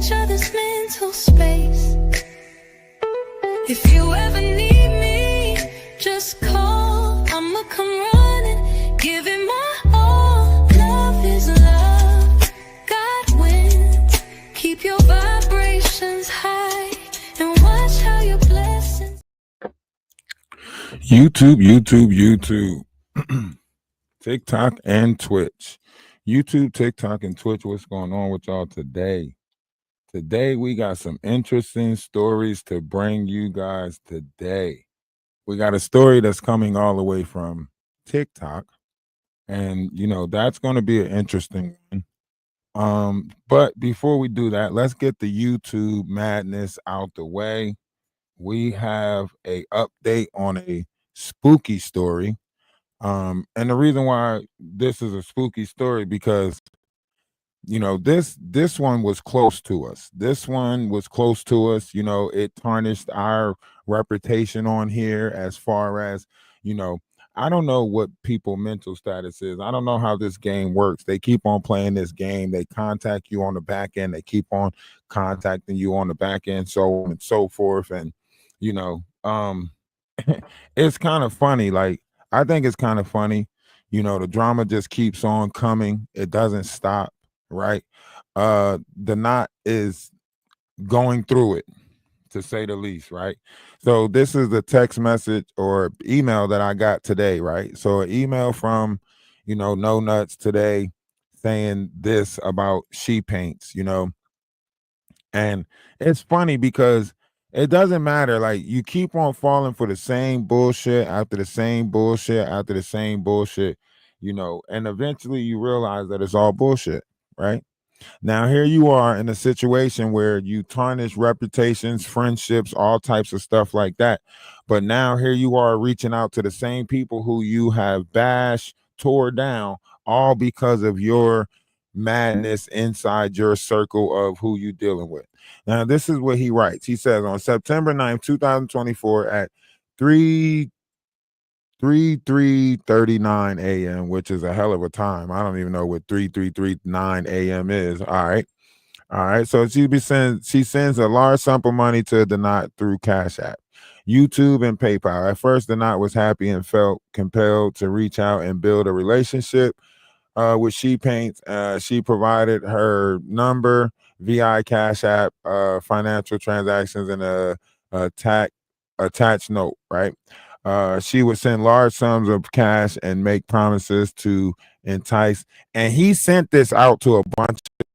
each other's mental space. If you ever need me, just call. I'ma come running, give it my all. Love is love, God wins. Keep your vibrations high and watch how your blessings. YouTube, TikTok and Twitch. YouTube, TikTok, and Twitch. What's going on with y'all today? Today, we got some interesting stories to bring you guys today. We got a story that's coming all the way from TikTok. And, that's going to be an interesting one. But before we do that, let's get the YouTube madness out the way. We have a update on a spooky story. And the reason why this is a spooky story, because this one was close to us. This one was close to us. It tarnished our reputation on here as far as, I don't know what people mental status is. I don't know how this game works. They keep on playing this game. They contact you on the back end. They keep on contacting you on the back end, so on and so forth. And, it's kind of funny. Like, I think it's kind of funny. The drama just keeps on coming. It doesn't stop. Right. The knot is going through it, to say the least. Right. So this is the text message or email that I got today. Right. So an email from, NoNuts today saying this about she paints, and it's funny because it doesn't matter. Like, you keep on falling for the same bullshit after the same bullshit after the same bullshit, and eventually you realize that it's all bullshit. Right. Now, here you are in a situation where you tarnish reputations, friendships, all types of stuff like that. But now here you are reaching out to the same people who you have bashed, tore down, all because of your madness inside your circle of who you dealing with. Now, this is what he writes. He says on September 9th, 2024 at 3:39 a.m., which is a hell of a time. I don't even know what 3:39 a.m. is. All right. So she sends a large sum of money to the knot through Cash App, YouTube, and PayPal. At first, the knot was happy and felt compelled to reach out and build a relationship with She Paints. She provided her number, VI, Cash App, financial transactions, and a attached note. Right. She would send large sums of cash and make promises to entice. And he sent this out to a bunch of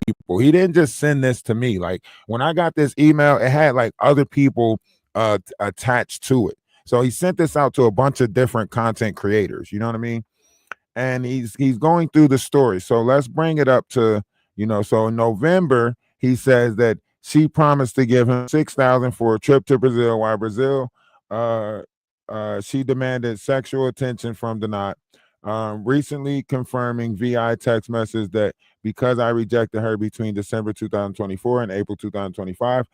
people. He didn't just send this to me. Like, when I got this email, it had like other people attached to it. So he sent this out to a bunch of different content creators. You know what I mean? And he's going through the story. So let's bring it up to, so in November, he says that she promised to give him $6,000 for a trip to Brazil, while Brazil, she demanded sexual attention from the knot, recently confirming VI text message that because I rejected her between December 2024 and April 2025,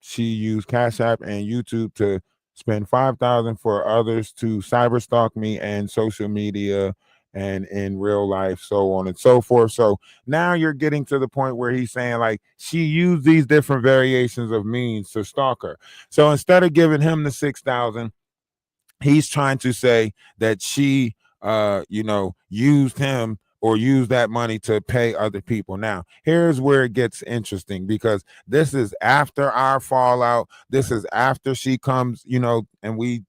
she used Cash App and YouTube to spend $5,000 for others to cyberstalk me and social media and in real life, so on and so forth. So now you're getting to the point where he's saying, like, she used these different variations of means to stalk her. So instead of giving him the $6,000, he's trying to say that she used him or use that money to pay other people. Now, here's where it gets interesting, because this is after our fallout. This is after she comes, and we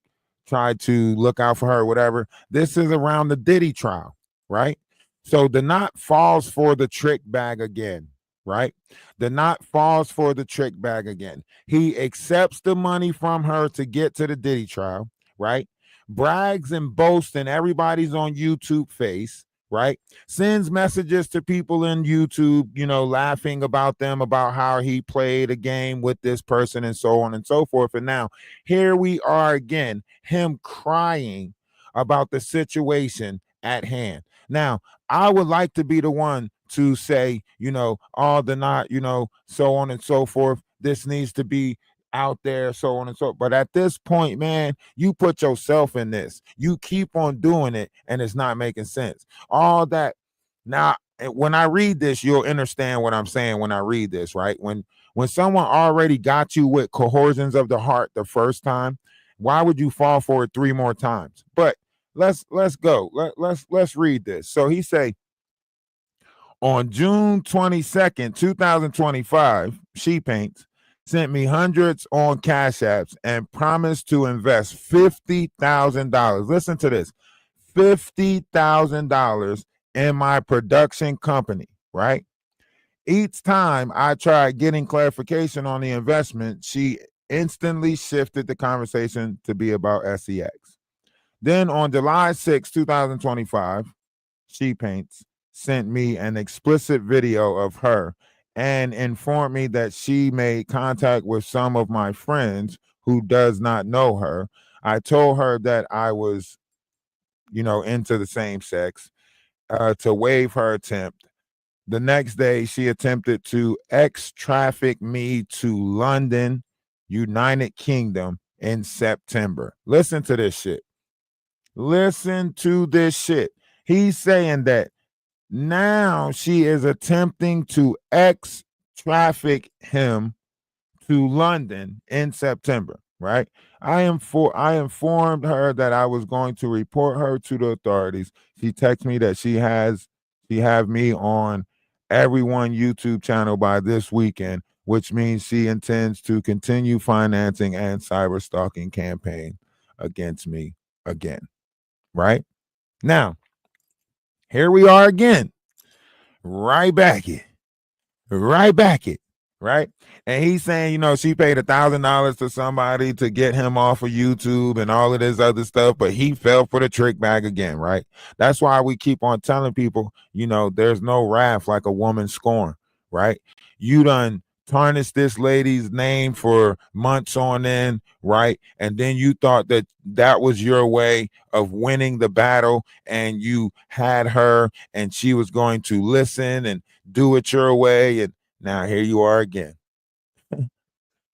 try to look out for her, whatever. This is around the Diddy trial, right? So the knot falls for the trick bag again, right? The knot falls for the trick bag again. He accepts the money from her to get to the Diddy trial, right? Brags and boasts, and everybody's on YouTube face, right? Sends messages to people in YouTube, laughing about them, about how he played a game with this person and so on and so forth. And now here we are again, him crying about the situation at hand. Now, I would like to be the one to say, all the knot, so on and so forth. This needs to be out there, so on and so. But at this point, man, you put yourself in this. You keep on doing it, and it's not making sense. All that. Now, when I read this, you'll understand what I'm saying when I read this, right? When someone already got you with coercions of the heart the first time, why would you fall for it 3 more times? But let's go. Let's read this. So he say on June 22nd, 2025, She Paints sent me hundreds on Cash Apps and promised to invest $50,000. Listen to this. $50,000 in my production company, right? Each time I tried getting clarification on the investment, she instantly shifted the conversation to be about SEX. Then on July 6, 2025, She Paints sent me an explicit video of her and informed me that she made contact with some of my friends who does not know her. I told her that I was, into the same sex, to waive her attempt. The next day, she attempted to traffic me to London, United Kingdom in September. Listen to this shit. Listen to this shit. He's saying that now she is attempting to traffic him to London in September, right? I informed her that I was going to report her to the authorities. She texted me that she have me on everyone YouTube channel by this weekend, which means she intends to continue financing and cyber stalking campaign against me again. Right? Now, here we are again. Right back it. Right? And he's saying, she paid $1,000 to somebody to get him off of YouTube and all of this other stuff, but he fell for the trick bag again, right? That's why we keep on telling people, there's no wrath like a woman scorn, right? You done tarnished this lady's name for months on end, right? And then you thought that that was your way of winning the battle, and you had her and she was going to listen and do it your way, and now here you are again.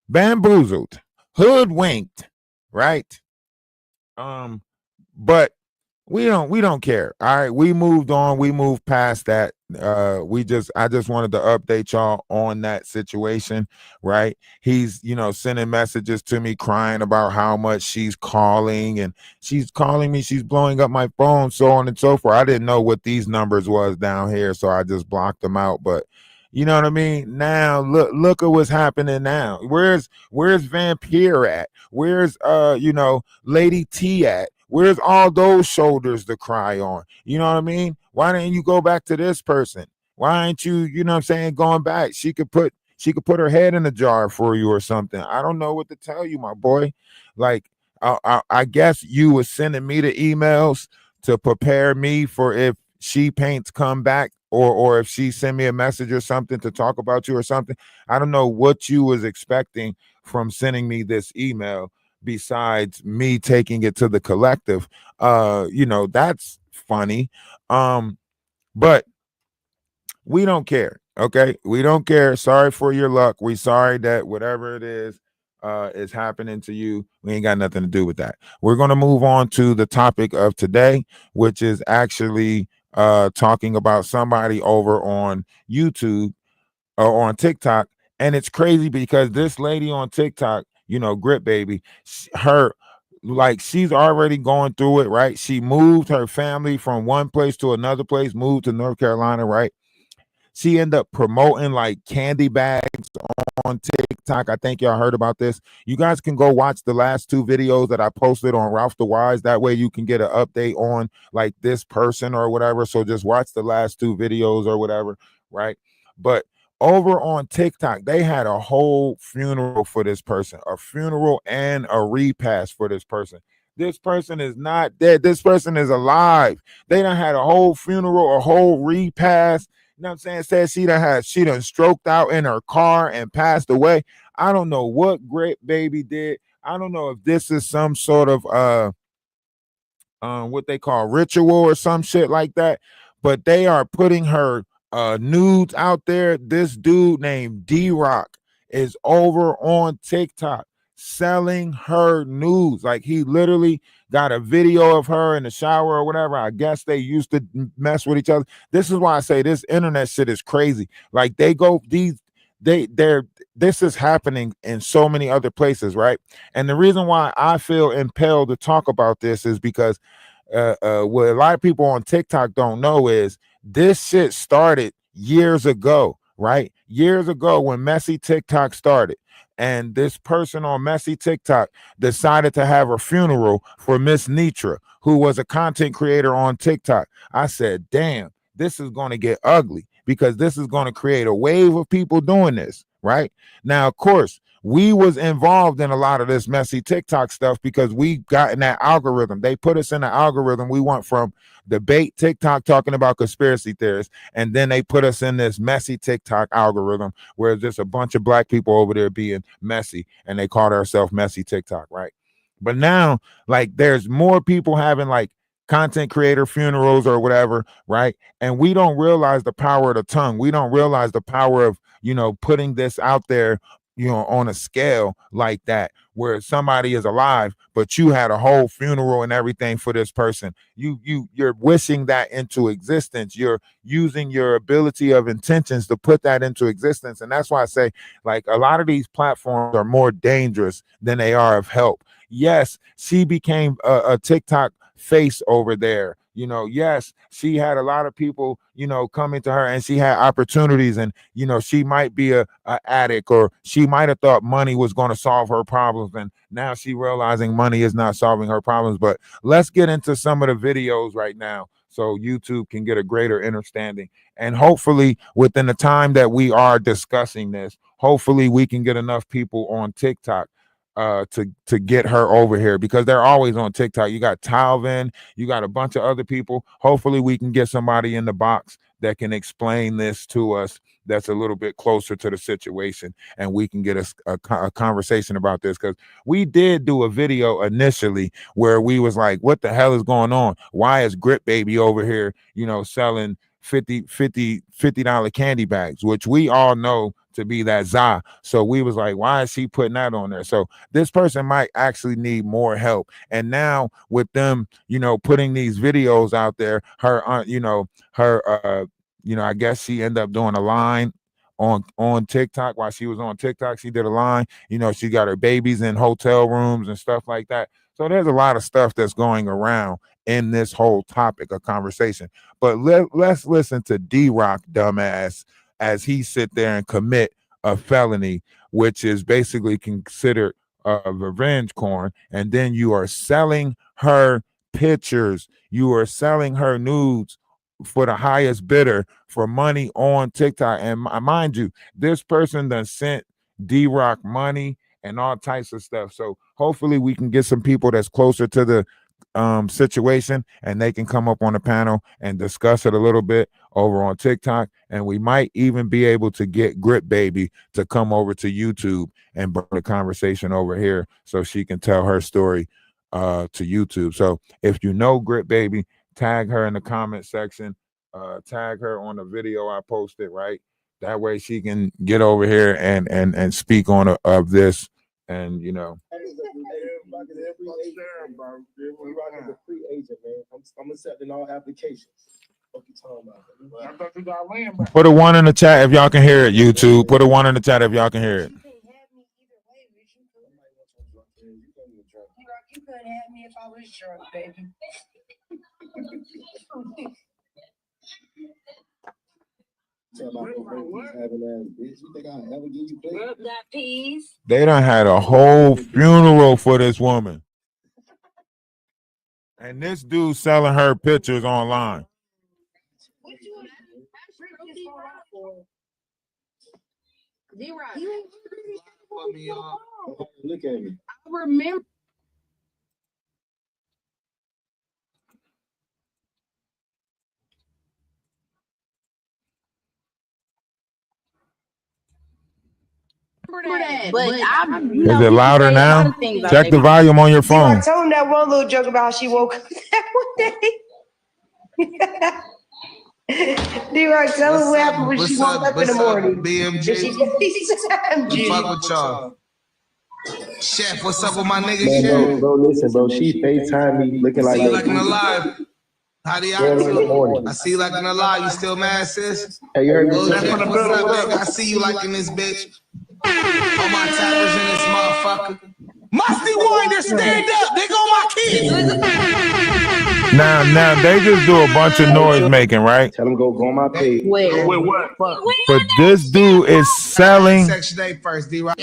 Bamboozled, hoodwinked, right? But we don't care. All right, we moved on. We moved past that. I just wanted to update y'all on that situation, right? He's, sending messages to me crying about how much she's calling me, she's blowing up my phone, so on and so forth. I didn't know what these numbers was down here, so I just blocked them out. But you know what I mean? Now look at what's happening now. Where's Vampire at? Where's Lady T at? Where's all those shoulders to cry on? You know what I mean? Why didn't you go back to this person? Why ain't you, going back? She could put her head in a jar for you or something. I don't know what to tell you, my boy. Like, I guess you was sending me the emails to prepare me for if She Paints come back, or if she send me a message or something to talk about you or something. I don't know what you was expecting from sending me this email, besides me taking it to the collective. That's funny. But we don't care. Okay, we don't care. Sorry for your luck. We sorry that whatever it is happening to you. We ain't got nothing to do with that. We're going to move on to the topic of today, which is actually talking about somebody over on YouTube or on TikTok. And it's crazy because this lady on TikTok, GripBaby, she's already going through it, right? She moved her family from one place to another place, moved to North Carolina, right? She ended up promoting like candy bags on TikTok. I think y'all heard about this. You guys can go watch the last 2 videos that I posted on Ralph the Wise. That way you can get an update on like this person or whatever. So just watch the last 2 videos or whatever, right? But over on TikTok, they had a whole funeral for this person, a funeral and a repast for this person. This person is not dead. This person is alive. They done had a whole funeral, a whole repast. You know what I'm saying? Said she done stroked out in her car and passed away. I don't know what GripBaby did. I don't know if this is some sort of what they call ritual or some shit like that. But they are putting her nudes out there. This dude named D-Rock is over on TikTok selling her nudes. Like he literally got a video of her in the shower or whatever. I guess they used to mess with each other. This is why I say this internet shit is crazy. Like they're this is happening in so many other places, right? And the reason why I feel impelled to talk about this is because what a lot of people on TikTok don't know is this shit started years ago, right? Years ago when messy TikTok started. And this person on messy TikTok decided to have a funeral for Miss Nitra, who was a content creator on TikTok. I said, damn, this is going to get ugly because this is going to create a wave of people doing this, right? Now, of course, we was involved in a lot of this messy TikTok stuff because we got in that algorithm. They put us in the algorithm. We went from debate TikTok talking about conspiracy theorists, and then they put us in this messy TikTok algorithm where there's just a bunch of black people over there being messy, and they called ourselves messy TikTok, right? But now, like, there's more people having like content creator funerals or whatever, right? And we don't realize the power of the tongue. We don't realize the power of, putting this out there, on a scale like that, where somebody is alive, but you had a whole funeral and everything for this person. You're wishing that into existence. You're using your ability of intentions to put that into existence. And that's why I say, like, a lot of these platforms are more dangerous than they are of help. Yes, she became a TikTok face over there. Yes, she had a lot of people, coming to her, and she had opportunities, and she might be a addict, or she might have thought money was going to solve her problems, and now she realizing money is not solving her problems. But let's get into some of the videos right now so YouTube can get a greater understanding, and hopefully within the time that we are discussing this, hopefully we can get enough people on TikTok to get her over here, because they're always on TikTok. You got Talvin, you got a bunch of other people. Hopefully we can get somebody in the box that can explain this to us, that's a little bit closer to the situation, and we can get a conversation about this, because we did do a video initially where we was like, what the hell is going on? Why is GripBaby over here, selling $50 candy bags, which we all know to be that za. So we was like, why is she putting that on there? So this person might actually need more help. And now with them, putting these videos out there, her I guess she ended up doing a line on TikTok. While she was on TikTok, she did a line. She got her babies in hotel rooms and stuff like that. So there's a lot of stuff that's going around in this whole topic of conversation. But let's listen to D-Rock, dumbass, as he sit there and commit a felony, which is basically considered a revenge porn. And then you are selling her pictures. You are selling her nudes for the highest bidder for money on TikTok. And mind you, this person done sent D-Rock money and all types of stuff. So hopefully we can get some people that's closer to the situation, and they can come up on the panel and discuss it a little bit over on TikTok. And we might even be able to get GripBaby to come over to YouTube and bring the conversation over here so she can tell her story to YouTube. So if you know GripBaby, tag her in the comment section, tag her on the video I posted, right? That way she can get over here and speak on of this. And I'm accepting all applications. Put a one in the chat if y'all can hear it, YouTube. Put a one in the chat if y'all can hear it. You could have me if I was drunk, baby. They done had a whole funeral for this woman. And this dude selling her pictures online. Look at me. I remember. But is it louder now? Check the volume on your phone. I told him that one little joke about how she woke up that one day. D-Rock, tell him what happened when she woke up in the morning. BMG. She Fuck with y'all. Chef, what's up with my nigga Man, Chef? bro, listen, bro. She FaceTime me looking like See you a like in the live. How do y'all early in the morning. I see you like in the live. You still mad, sis? Hey, you heard me? Lil Chef, what's up, nigga? I see you liking this bitch. All my tappers in this motherfucker. Musty Winder, stand up. They go my kids. Now they just do a bunch of noise making, right? Tell them go on my page. Where? With what? But this dude is selling. Section 8 first, D-Rock.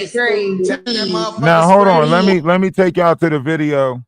Now hold on, let me take y'all to the video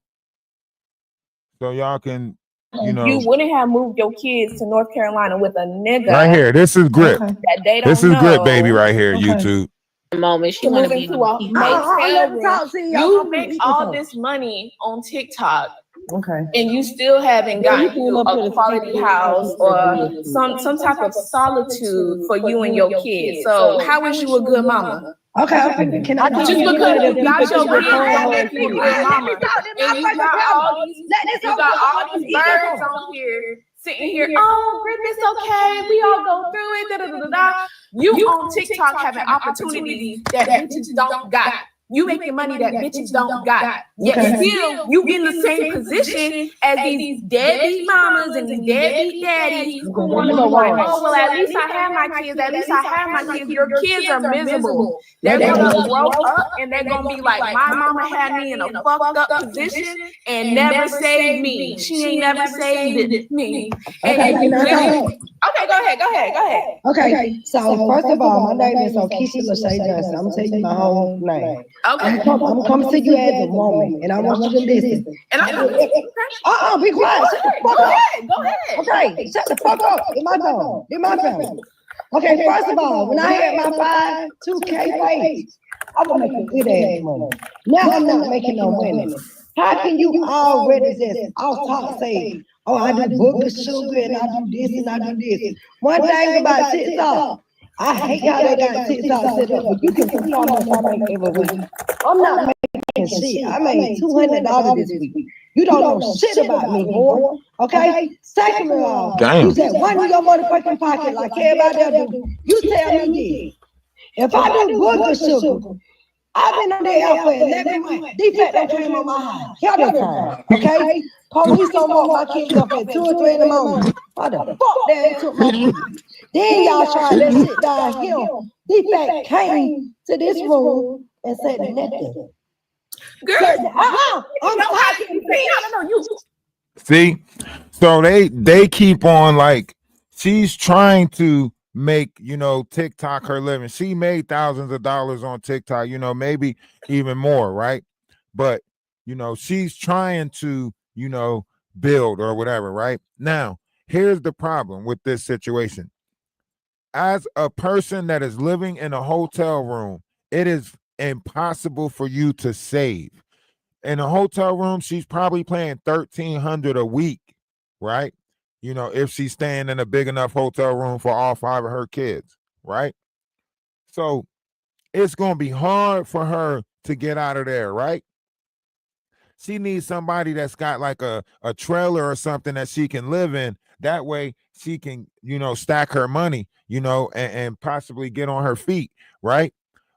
so y'all can, you know. You wouldn't have moved your kids to North Carolina with a nigga. Right here, this is Grip. That they don't This is know. GripBaby right here, YouTube. Moment she To want move to be into a motel room. You make all this money on TikTok. Okay. And you still haven't gotten a quality house or some type of solitude for you and your kids. So how is you a good mama? Okay. Can I Just because you got your kids don't make you a good mama. And you got all these birds on here sitting here. Oh, Grip, it's okay. We all go through it. Da, da, da, da, da. You on TikTok having opportunities that bitches don't got. You making money that bitches don't got. Yet still, you get in the same position as these deadbeat mamas and these deadbeat daddies who want to be like, oh, well, at least I have my kids. At least I have my kids. Your kids are miserable. They're going to grow up and they're going to be like, my mama had me in a fucked up position and never saved me. She ain't never saved me. And you really... Okay, go ahead. Okay, so first of all, my name is Keisha Lachey Johnson. I'm gonna tell you my whole name. Okay. I'm coming to you as a woman, and I want you to listen. And I'm Be quiet. Shut the fuck up. Go ahead. Okay, shut the fuck up. It's my turn. It's my family. Okay, first of all, when I had my 2K page, I was making good ass money. Now I'm not making no money. How can you already just off top say, oh, I do booger sugar and I do this and I do this? One thing about TikTok, I hate how they got TikTok set up, but you can see how much I make every week. I'm not making shit. I made $200 this week. You don't know shit about me, boy. Okay? Second of all, you said one in your motherfucking pocket like everybody else do. You tell me this. If I do booger sugar, I've been on there for 11 months. Defect don't came on my house. Y'all time. Okay? Police don't want my kids up at 2 or 3 in the morning. Why the fuck they took my kids? Then y'all tried that shit down here. Defect came to this room and said nothing. Girl, I'm talking. you. See, so they keep on like she's trying to make, you know, TikTok her living. She made thousands of dollars on TikTok, you know, maybe even more, right? But you know, she's trying to, you know, build or whatever, right? Now, here's the problem with this situation. As a person that is living in a hotel room, it is impossible for you to save. In a hotel room, she's probably paying $1,300 a week, right? You know, if she's staying in a big enough hotel room for all 5 of her kids, right? So it's going to be hard for her to get out of there, right? She needs somebody that's got like a trailer or something that she can live in. That way she can, you know, stack her money, you know, and possibly get on her feet, right?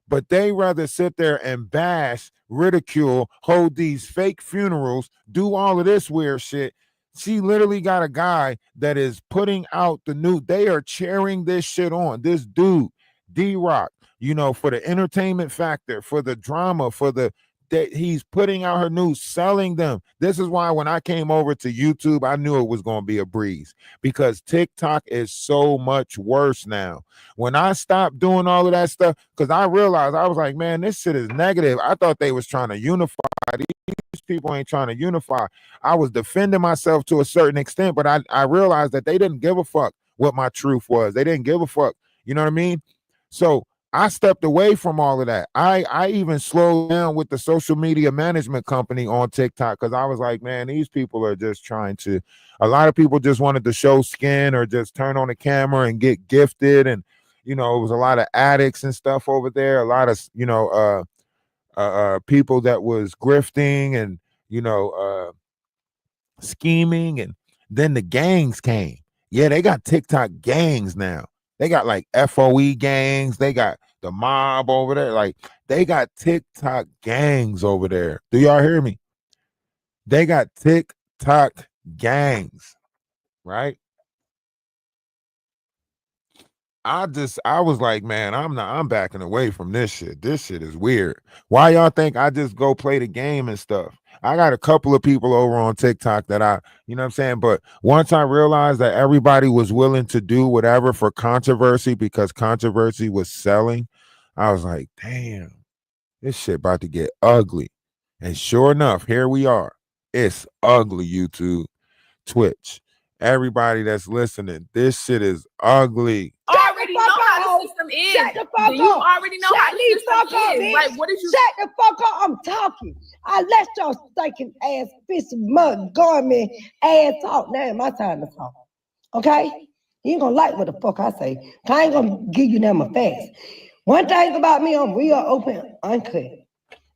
But they rather sit there and bash, ridicule, hold these fake funerals, do all of this weird shit. She literally got a guy that is putting out the new, they are cheering this shit on. This dude, D-Rock, you know, for the entertainment factor, for the drama, for the, that he's putting out her news, selling them. This is why when I came over to YouTube, I knew it was going to be a breeze because TikTok is so much worse now. When I stopped doing all of that stuff, because I realized, I was like, man, this shit is negative. I thought they was trying to unify. These people ain't trying to unify. I was defending myself to a certain extent, but I realized that they didn't give a fuck what my truth was. They didn't give a fuck. You know what I mean? So I stepped away from all of that. I even slowed down with the social media management company on TikTok because I was like, man, these people are just trying to, a lot of people just wanted to show skin or just turn on the camera and get gifted. And, you know, it was a lot of addicts and stuff over there. A lot of, you know, people that was grifting and, you know, scheming. And then the gangs came. Yeah, they got TikTok gangs now. They got like FOE gangs. They got the mob over there. Like they got TikTok gangs over there. Do y'all hear me? They got TikTok gangs, right? I was like, man, I'm backing away from this shit. This shit is weird. Why y'all think I just go play the game and stuff? I got a couple of people over on TikTok that you know what I'm saying? But once I realized that everybody was willing to do whatever for controversy because controversy was selling, I was like, damn, this shit about to get ugly. And sure enough, here we are. It's ugly, YouTube, Twitch. Everybody that's listening, this shit is ugly. Already know how the system is. Shut the fuck up. You already know how the system is. Like, what is you? Shut the fuck up. I'm talking. I let y'all stinking ass, fish, mud, garment, ass talk. Now my time to talk. Okay? You ain't gonna like what the fuck I say. I ain't gonna give you them a fast. One thing about me, I'm real open, uncut.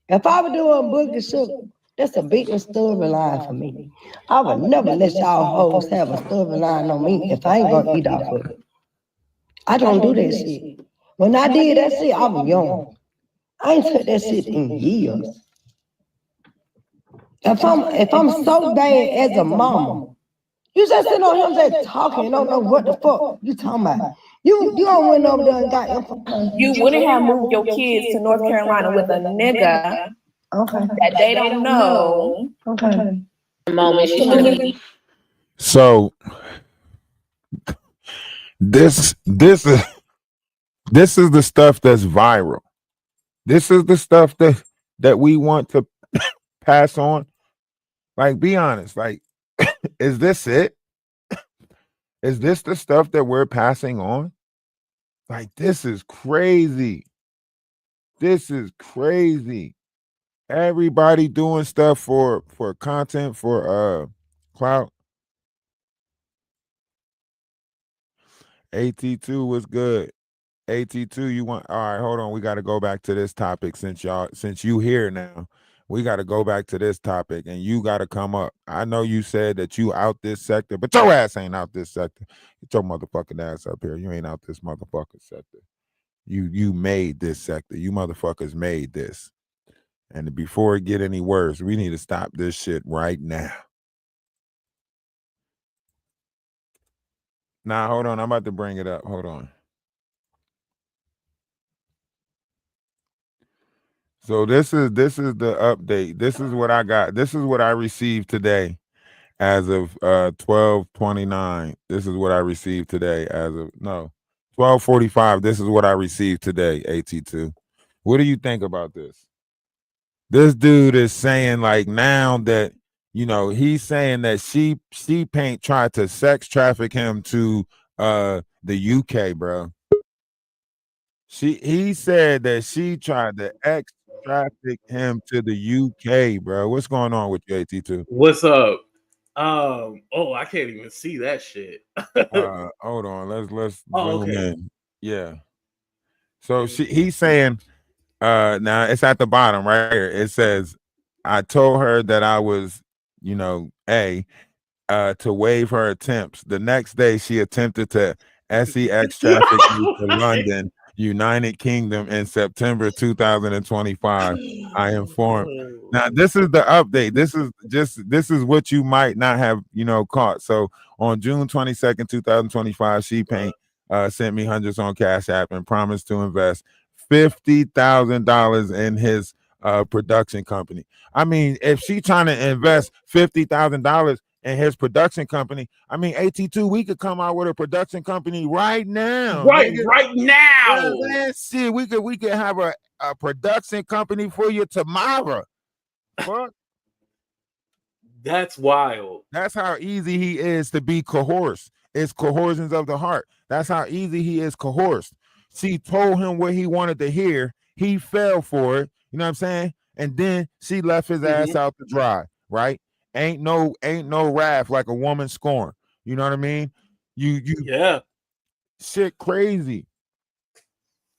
If I were doing boogie sugar, that's a big storyline for me. I would never let y'all hoes have a storyline on me if I ain't gonna eat off of it. I don't do that shit. When I did that shit, I was young. I ain't took that shit in years. If I'm so bad as a mama, you just sit on him just talking, don't know what the fuck you talking about. You don't went over there and got information. You wouldn't have moved your kids to North Carolina with a nigga that they don't know. Okay. So this is the stuff that's viral. This is the stuff that we want to pass on. Like, be honest. Like, is this it? Is this the stuff that we're passing on? Like, this is crazy. This is crazy. Everybody doing stuff for content, for clout. AT2 was good. AT2, you want? All right, hold on. We got to go back to this topic since you here now. We got to go back to this topic, and you got to come up. I know you said that you out this sector, but your ass ain't out this sector. Get your motherfucking ass up here. You ain't out this motherfucking sector. You made this sector. You motherfuckers made this. And before it get any worse, we need to stop this shit right now. Nah, hold on. I'm about to bring it up. Hold on. So this is the update. This is what I got. This is what I received today as of 12:29. This is what I received today as of 12:45. This is what I received today, AT2. What do you think about this? This dude is saying, like, now that, you know, he's saying that ShePaint tried to sex traffic him to the UK, bro. He said that she tried to traffic him to the UK, bro. What's going on with you, AT2? What's up? I can't even see that shit. Hold on. Let's zoom in. Yeah. So he's saying, now it's at the bottom right here. It says, I told her that I was, you know, to waive her attempts. The next day she attempted to SEX traffic me to London, United Kingdom in September 2025. I informed. Now this is the update. This is what you might not have, you know, caught. So on June 22nd, 2025, ShePaint sent me hundreds on Cash App and promised to invest $50,000 in his production company. I mean, if she trying to invest $50,000 in his production company, I mean, AT2, we could come out with a production company right now. Right now. Let's see, we could have a production company for you tomorrow. Fuck. That's wild. That's how easy he is to be coerced. It's coercions of the heart. That's how easy he is coerced. She told him what he wanted to hear. He fell for it. You know what I'm saying? And then she left his ass out to dry, right? Ain't no wrath like a woman scorn. You know what I mean? Yeah. Shit crazy.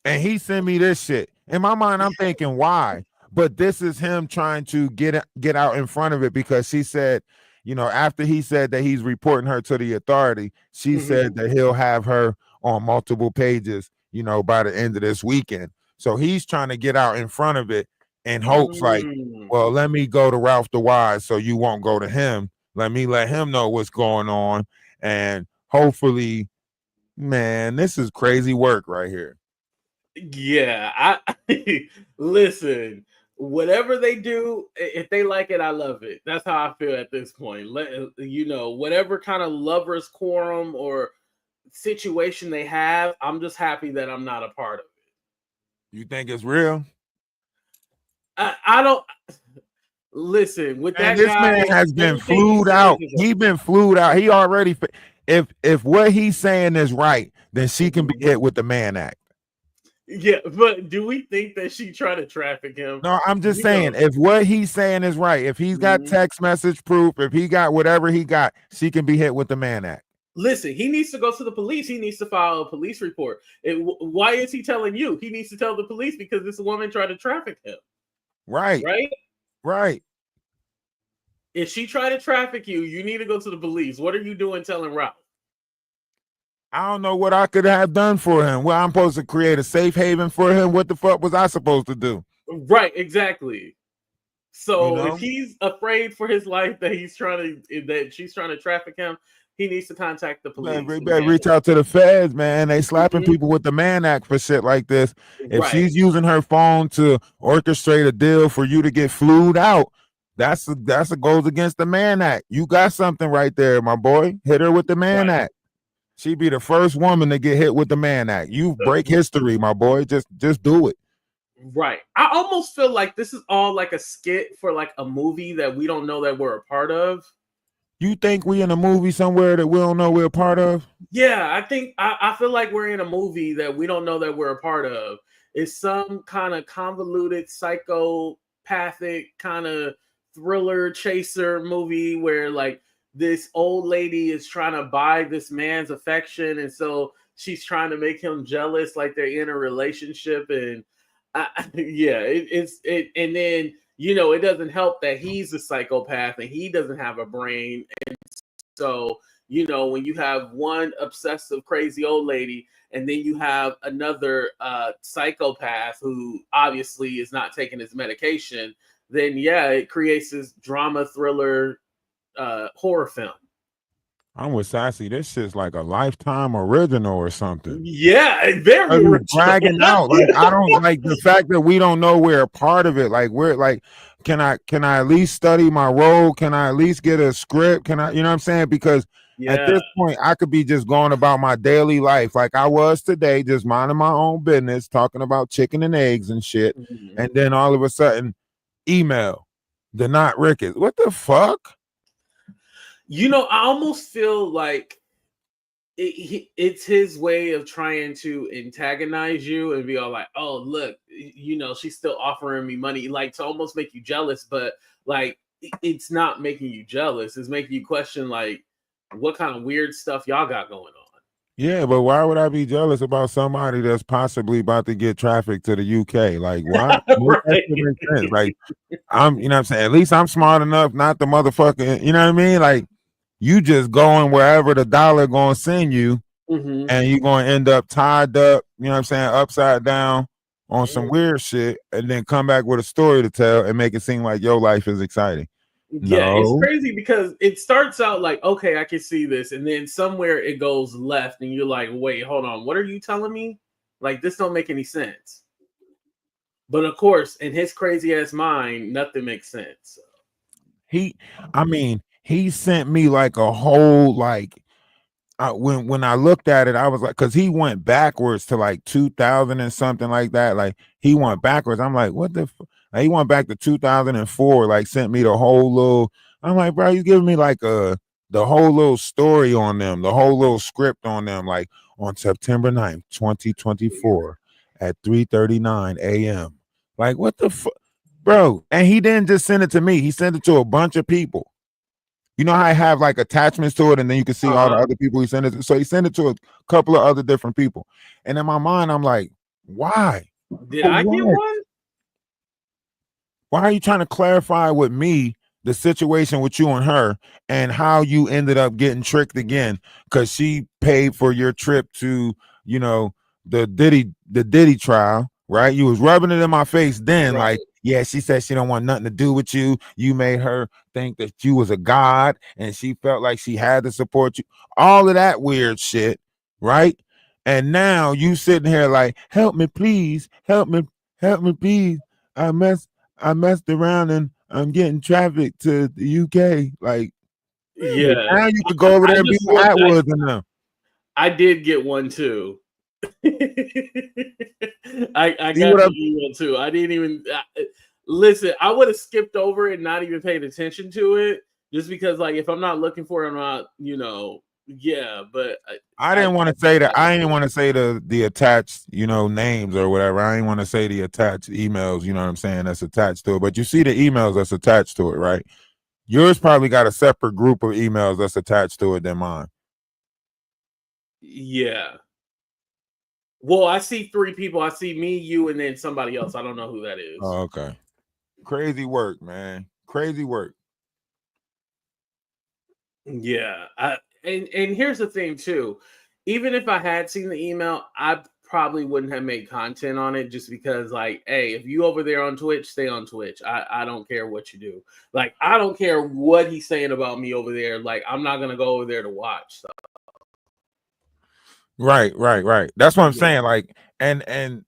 And he sent me this shit. In my mind, I'm thinking, why? But this is him trying to get out in front of it, because she said, you know, after he said that he's reporting her to the authority, she said that he'll have her on multiple pages, you know, by the end of this weekend. So he's trying to get out in front of it in hopes like, well, let me go to Ralph the Wise so you won't go to him. Let me let him know what's going on. And hopefully, man, this is crazy work right here. Yeah, I listen. Whatever they do, if they like it, I love it. That's how I feel at this point. Let you know, whatever kind of lovers quorum or situation they have, I'm just happy that I'm not a part of it. You think it's real? I don't listen with that. And this guy, man has been everything flued he out. says is He been flued out. He already. If what he's saying is right, then she can be hit with the Mann Act. yeah, but do we think that she tried to traffic him? No, I'm just You saying, know. if what he's saying is right, if he's got text message proof, if he got whatever he got, she can be hit with the Mann Act. Listen, he needs to go to the police. He needs to file a police report. Why is he telling you? He needs to tell the police because this woman tried to traffic him. Right. Right? Right. If she tried to traffic you, you need to go to the police. What are you doing telling Ralph? I don't know what I could have done for him. Well, I'm supposed to create a safe haven for him. What the fuck was I supposed to do? Right, exactly. So You know? if he's afraid for his life that she's trying to traffic him, he needs to contact the police. Man, better reach out to the feds, man. They slapping people with the Mann Act for shit like this. If Right. she's using her phone to orchestrate a deal for you to get flued out, that's a goes against the Mann Act. You got something right there, my boy. Hit her with the Mann Act. She'd be the first woman to get hit with the Mann Act. You break history, my boy. Just do it. Right. I almost feel like this is all like a skit for like a movie that we don't know that we're a part of. You think we in a movie somewhere that we don't know we're a part of? Yeah, I feel like we're in a movie that we don't know that we're a part of. It's some kind of convoluted psychopathic kind of thriller chaser movie where like this old lady is trying to buy this man's affection, and so she's trying to make him jealous, like they're in a relationship. And and then you know it doesn't help that he's a psychopath and he doesn't have a brain, and so you know when you have one obsessive crazy old lady and then you have another psychopath who obviously is not taking his medication, then yeah, it creates this drama thriller horror film. I'm with Sassy. This shit's like a Lifetime original or something. Yeah, very dragging out. Like I don't like the fact that we don't know we're a part of it. Like we're like, can I at least study my role? Can I at least get a script? Can I, you know what I'm saying? Because at this point, I could be just going about my daily life like I was today, just minding my own business, talking about chicken and eggs and shit. And then all of a sudden, email, the not Ricketts. What the fuck? You know, I almost feel like it's his way of trying to antagonize you and be all like, oh, look, you know, she's still offering me money, like to almost make you jealous. But like, it's not making you jealous. It's making you question, like, what kind of weird stuff y'all got going on. Yeah, but why would I be jealous about somebody that's possibly about to get trafficked to the UK? Like, why? Right. Like, I'm, you know what I'm saying? At least I'm smart enough not the motherfucker, you know what I mean? Like, you just going wherever the dollar gonna send you, and you're gonna end up tied up, you know what I'm saying, upside down on some weird shit, and then come back with a story to tell and make it seem like your life is exciting. Yeah, it's crazy because it starts out like, okay, I can see this, and then somewhere it goes left, and you're like, wait, hold on, what are you telling me? Like, this don't make any sense. But of course, in his crazy ass mind, nothing makes sense. He sent me like a whole like when I looked at it, I was like, because he went backwards to like 2000 and something like that. Like he went backwards. I'm like, what the? Like, he went back to 2004. Like sent me the whole little. I'm like, bro, you giving me like the whole little story on them, the whole little script on them. Like on September 9th, 2024 at 3:39 a.m. Like what the fuck, bro? And he didn't just send it to me. He sent it to a bunch of people. You know how I have like attachments to it, and then you can see all the other people he sent it to. So he sent it to a couple of other different people. And in my mind, I'm like, why? Did I get one? Why are you trying to clarify with me the situation with you and her and how you ended up getting tricked again? Because she paid for your trip to, you know, the Diddy trial, right? You was rubbing it in my face then, Right. like, yeah, she said she don't want nothing to do with you. You made her think that you was a god, and she felt like she had to support you. All of that weird shit, right? And now you sitting here like, help me, please, help me, please. I messed around and I'm getting traffic to the UK. Like, Yeah. now you could go over there and be with Atwoods and them. I did get one too. I See got what the I'm- email too. I didn't even listen. I would have skipped over it and not even paid attention to it, just because, like, if I'm not looking for it, I'm not, yeah. But I didn't want to say that. I didn't want to say the attached, names or whatever. I didn't want to say the attached emails. You know what I'm saying? That's attached to it. But you see the emails that's attached to it, right? Yours probably got a separate group of emails that's attached to it than mine. Yeah. Well, I see 3 people. I see me, you, and then somebody else. I don't know who that is. Oh, okay. Crazy work, man. Crazy work. Yeah. And here's the thing too. Even if I had seen the email, I probably wouldn't have made content on it, just because, like, hey, if you over there on Twitch, stay on Twitch. I don't care what you do. Like, I don't care what he's saying about me over there. Like, I'm not gonna go over there to watch. So. Right. That's what I'm saying. Like, and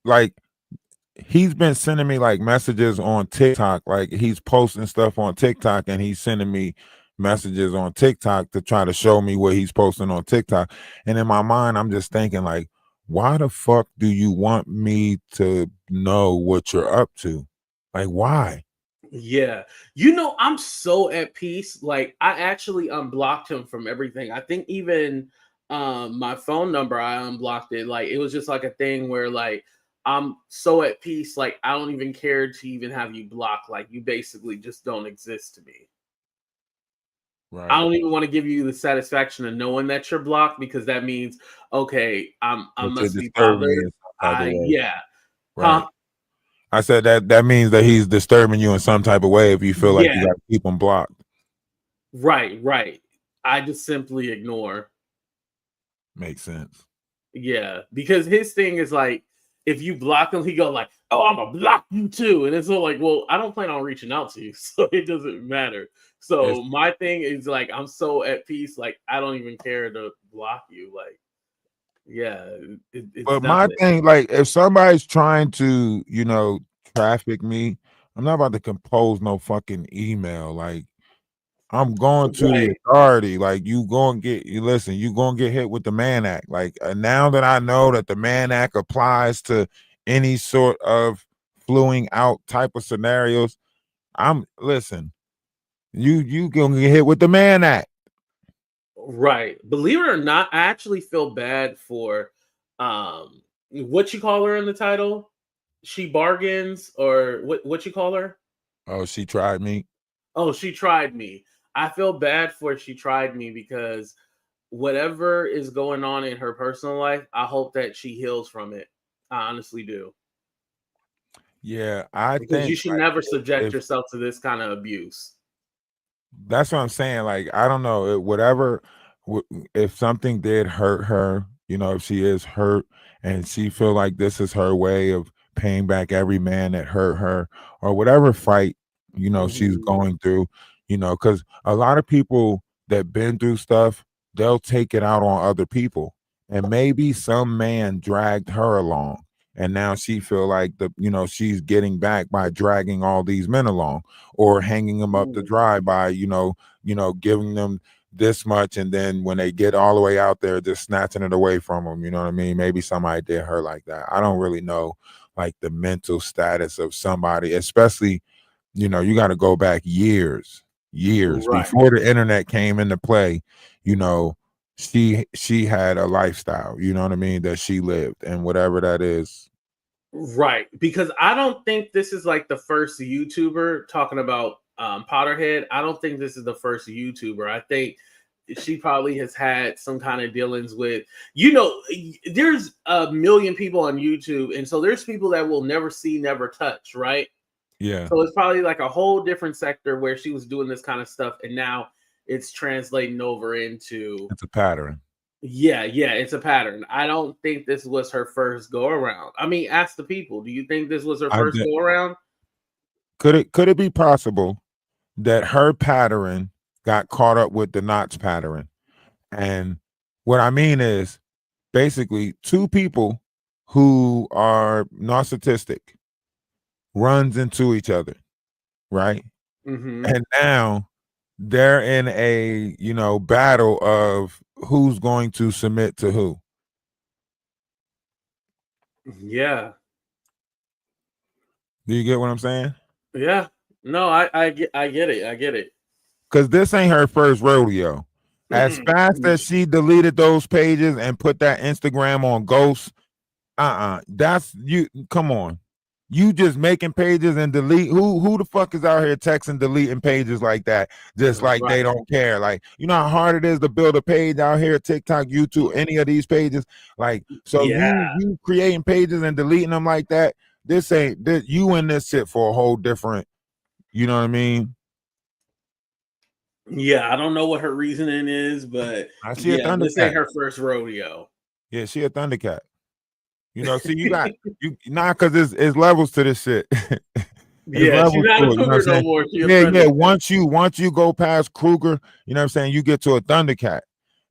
like, he's been sending me like messages on TikTok. Like, he's posting stuff on TikTok and he's sending me messages on TikTok to try to show me what he's posting on TikTok. And in my mind, I'm just thinking, like, why the fuck do you want me to know what you're up to? Like, why? Yeah. I'm so at peace. Like, I actually unblocked him from everything. I think even my phone number, I unblocked it. Like, it was just like a thing where, like, I'm so at peace. Like, I don't even care to even have you blocked. Like, you basically just don't exist to me. Right. I don't even want to give you the satisfaction of knowing that you're blocked, because that means, okay, I must be bothered. Yeah. Right. I said that means that he's disturbing you in some type of way if you feel like you got to keep him blocked. Right. I just simply ignore. Makes sense. Yeah, because his thing is like, if you block him, he go like, "Oh, I'm gonna block you too," and it's all like, "Well, I don't plan on reaching out to you, so it doesn't matter." So my thing is like, I'm so at peace, like, I don't even care to block you. Like, yeah, it's But my thing, like, if somebody's trying to, traffic me, I'm not about to compose no fucking email. Like, I'm going to the authority. Like, you gonna get hit with the Mann Act. Like, now that I know that the Mann Act applies to any sort of fluing out type of scenarios, you gonna get hit with the Mann Act. Right. Believe it or not, I actually feel bad for what you call her in the title? She bargains, or what you call her? Oh, she tried me. Oh, she tried me. I feel bad for She Tried Me, because whatever is going on in her personal life, I hope that she heals from it. I honestly do. Yeah, I Because you think, should like, never subject if yourself to this kind of abuse. that's what I'm saying. Like, I don't know, whatever. If something did hurt her, if she is hurt and she feel like this is her way of paying back every man that hurt her, or whatever fight she's going through, because a lot of people that been through stuff, they'll take it out on other people, and maybe some man dragged her along, and now she feel like she's getting back by dragging all these men along, or hanging them up to dry by giving them this much, and then when they get all the way out there, just snatching it away from them. You know what I mean? Maybe somebody did her like that. I don't really know, like, the mental status of somebody, especially, you got to go back years before the internet came into play. She had a lifestyle, you know what I mean, that she lived, and whatever that is. Right. Because I don't think this is like the first YouTuber talking about Potterhead. I don't think this is the first YouTuber. I think she probably has had some kind of dealings with, there's a million people on YouTube, and so there's people that will never see, never touch, right? Yeah. So it's probably like a whole different sector where she was doing this kind of stuff, and now it's translating over into, It's a pattern. Yeah, it's a pattern. I don't think this was her first go around. I mean, ask the people. Do you think this was her first go around? Could it be possible that her pattern got caught up with the Knots pattern? And what I mean is basically two people who are narcissistic runs into each other, right? Mm-hmm. And now they're in a battle of who's going to submit to who. Yeah. Do you get what I'm saying? Yeah. No, I get it. I get it. Because this ain't her first rodeo. As fast as she deleted those pages and put that Instagram on ghost, that's you. Come on, you just making pages and delete. Who the fuck is out here texting, deleting pages like that? Just like they don't care. Like, you know how hard it is to build a page out here, TikTok, YouTube, any of these pages. Like, so you creating pages and deleting them like that. This ain't this, you in this shit for a whole different. You know what I mean? Yeah, I don't know what her reasoning is, but this ain't her first rodeo. Yeah, she a Thundercat. You know, see, you got because it's levels to this shit. Yeah, she's not a Cougar no more. Yeah. Once you go past Kruger, you know what I'm saying, you get to a Thundercat.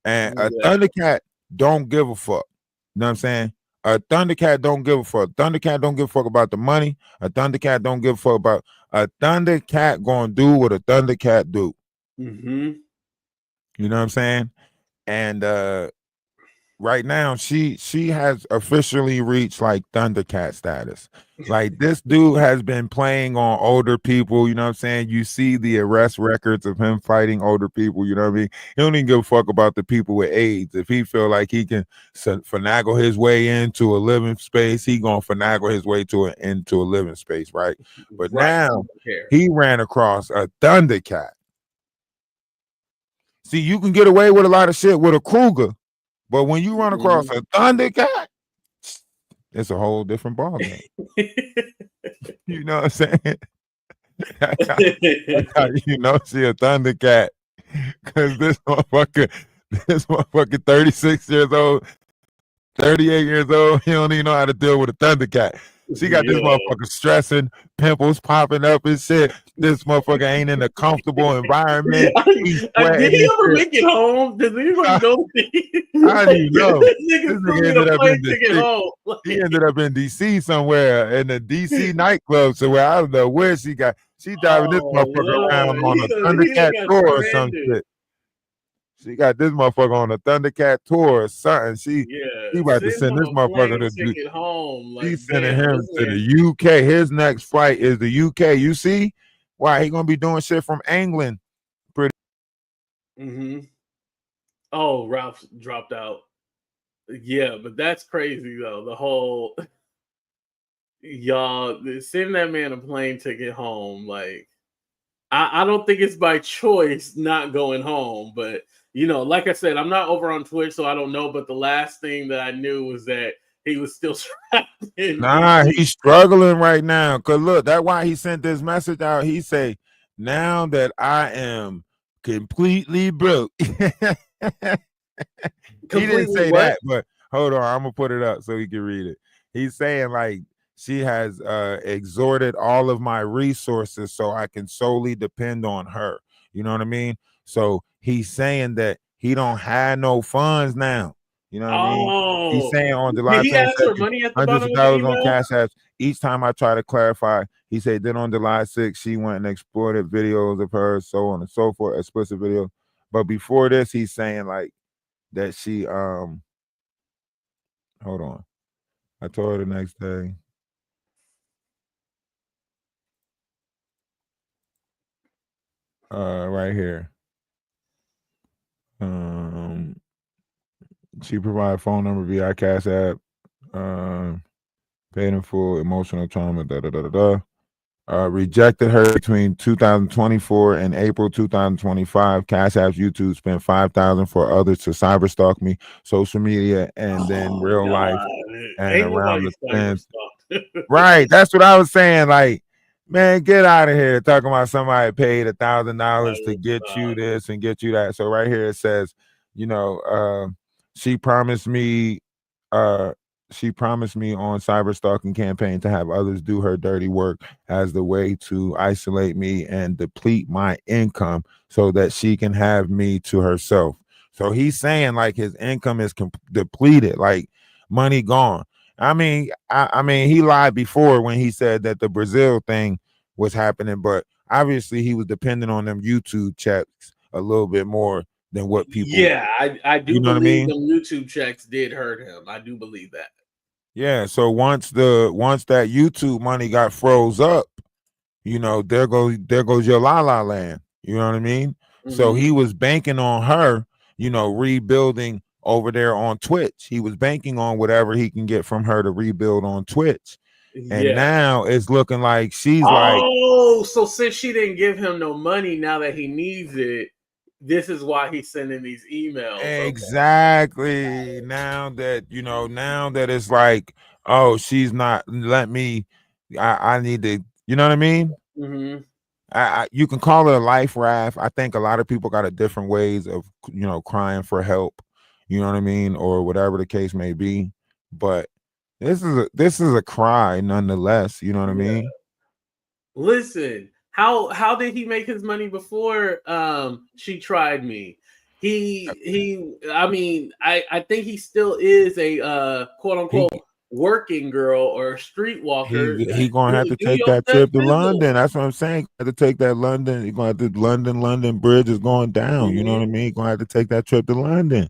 And a Thundercat don't give a fuck. You know what I'm saying? A Thundercat don't give a fuck. Thundercat don't give a fuck about the money. A Thundercat don't give a fuck about a Thundercat gonna do what a Thundercat do. Mm-hmm. You know what I'm saying? And right now she has officially reached like Thundercat status. Like, this dude has been playing on older people, you know what I'm saying? You see the arrest records of him fighting older people, you know what I mean? He don't even give a fuck about the people with AIDS. If he feel like he can finagle his way into a living space, he gonna finagle his way into a living space, right? But now he ran across a Thundercat. See, you can get away with a lot of shit with a Kruger, but when you run across a Thundercat, it's a whole different ballgame. You know what I'm saying? That's how you know she a Thundercat. Because this motherfucker 36 years old, 38 years old, he don't even know how to deal with a Thundercat. She got this motherfucker stressing, pimples popping up and shit. This motherfucker ain't in a comfortable environment. Did he ever make it home? Does anybody know? How do you know? This nigga ended up in DC somewhere, in the DC nightclub somewhere. I don't know where she driving this motherfucker around on a Thundercat tour or some shit. She got this motherfucker on a Thundercat tour or something. She about to send this motherfucker to home. Like, she's sending him to the UK. His next flight is the UK. You see why he gonna be doing shit from England? Pretty. Mm-hmm. Oh, Ralph dropped out. Yeah, but that's crazy though. The whole y'all send that man a plane ticket home. Like, I don't think it's by choice not going home, but you know, like I said, I'm not over on Twitch, so I don't know. But the last thing that I knew was that he was still trapped in he's struggling right now. Cause look, that's why he sent this message out. He say, now that I am completely broke. He didn't say that, but hold on, I'm gonna put it up so he can read it. He's saying like, she has exhorted all of my resources so I can solely depend on her. You know what I mean? So he's saying that he don't have no funds now. You know what I mean? He's saying on July 22nd, hundreds of dollars on Cash Apps. Each time I try to clarify, he said, then on July 6th, she went and exploited videos of her, so on and so forth, explicit video. But before this, he's saying like that she hold on. I told her the next day. Right here. She provided phone number via Cash App, paid in full, emotional trauma, rejected her between 2024 and April 2025. Cash App's YouTube spent $5,000 for others to cyber stalk me, social media, and then real life, and ain't around the fence. Right, that's what I was saying. Like, man, get out of here talking about somebody paid $1,000 to get you this and get you that. So right here it says, you know, She promised me, uh, she promised me on cyber stalking campaign to have others do her dirty work as the way to isolate me and deplete my income so that she can have me to herself. So he's saying like his income is depleted, like money gone. I mean, he lied before when he said that the Brazil thing was happening, but obviously he was dependent on them YouTube checks a little bit more than what people, Yeah, I do you know what I believe mean? them YouTube checks did hurt him. I do believe that. Yeah. So once that YouTube money got froze up, there goes your La La Land. You know what I mean? So Mhm. he was banking on her, rebuilding over there on Twitch. He was banking on whatever he can get from her to rebuild on Twitch. And Yeah. now it's looking like she's like, Oh, so since she didn't give him no money now that he needs it, this is why he's sending these emails. Okay. exactly. Now that it's like, oh, she's not let me, I need to, you know what I mean? Mhm. You can call it a life raft. I think a lot of people got a different ways of crying for help, you know what I mean, or whatever the case may be. But this is a cry nonetheless, you know what I Yeah. mean? Listen, how did he make his money before She Tried Me? I mean, I think he still is a quote He unquote working girl or a streetwalker. he gonna have Hey, to do take your that set trip to sizzle. London. That's what I'm saying. Have to take that London. You're gonna have to London Bridge is going down. You know what I Mhm. mean? You're gonna have to take that trip to London.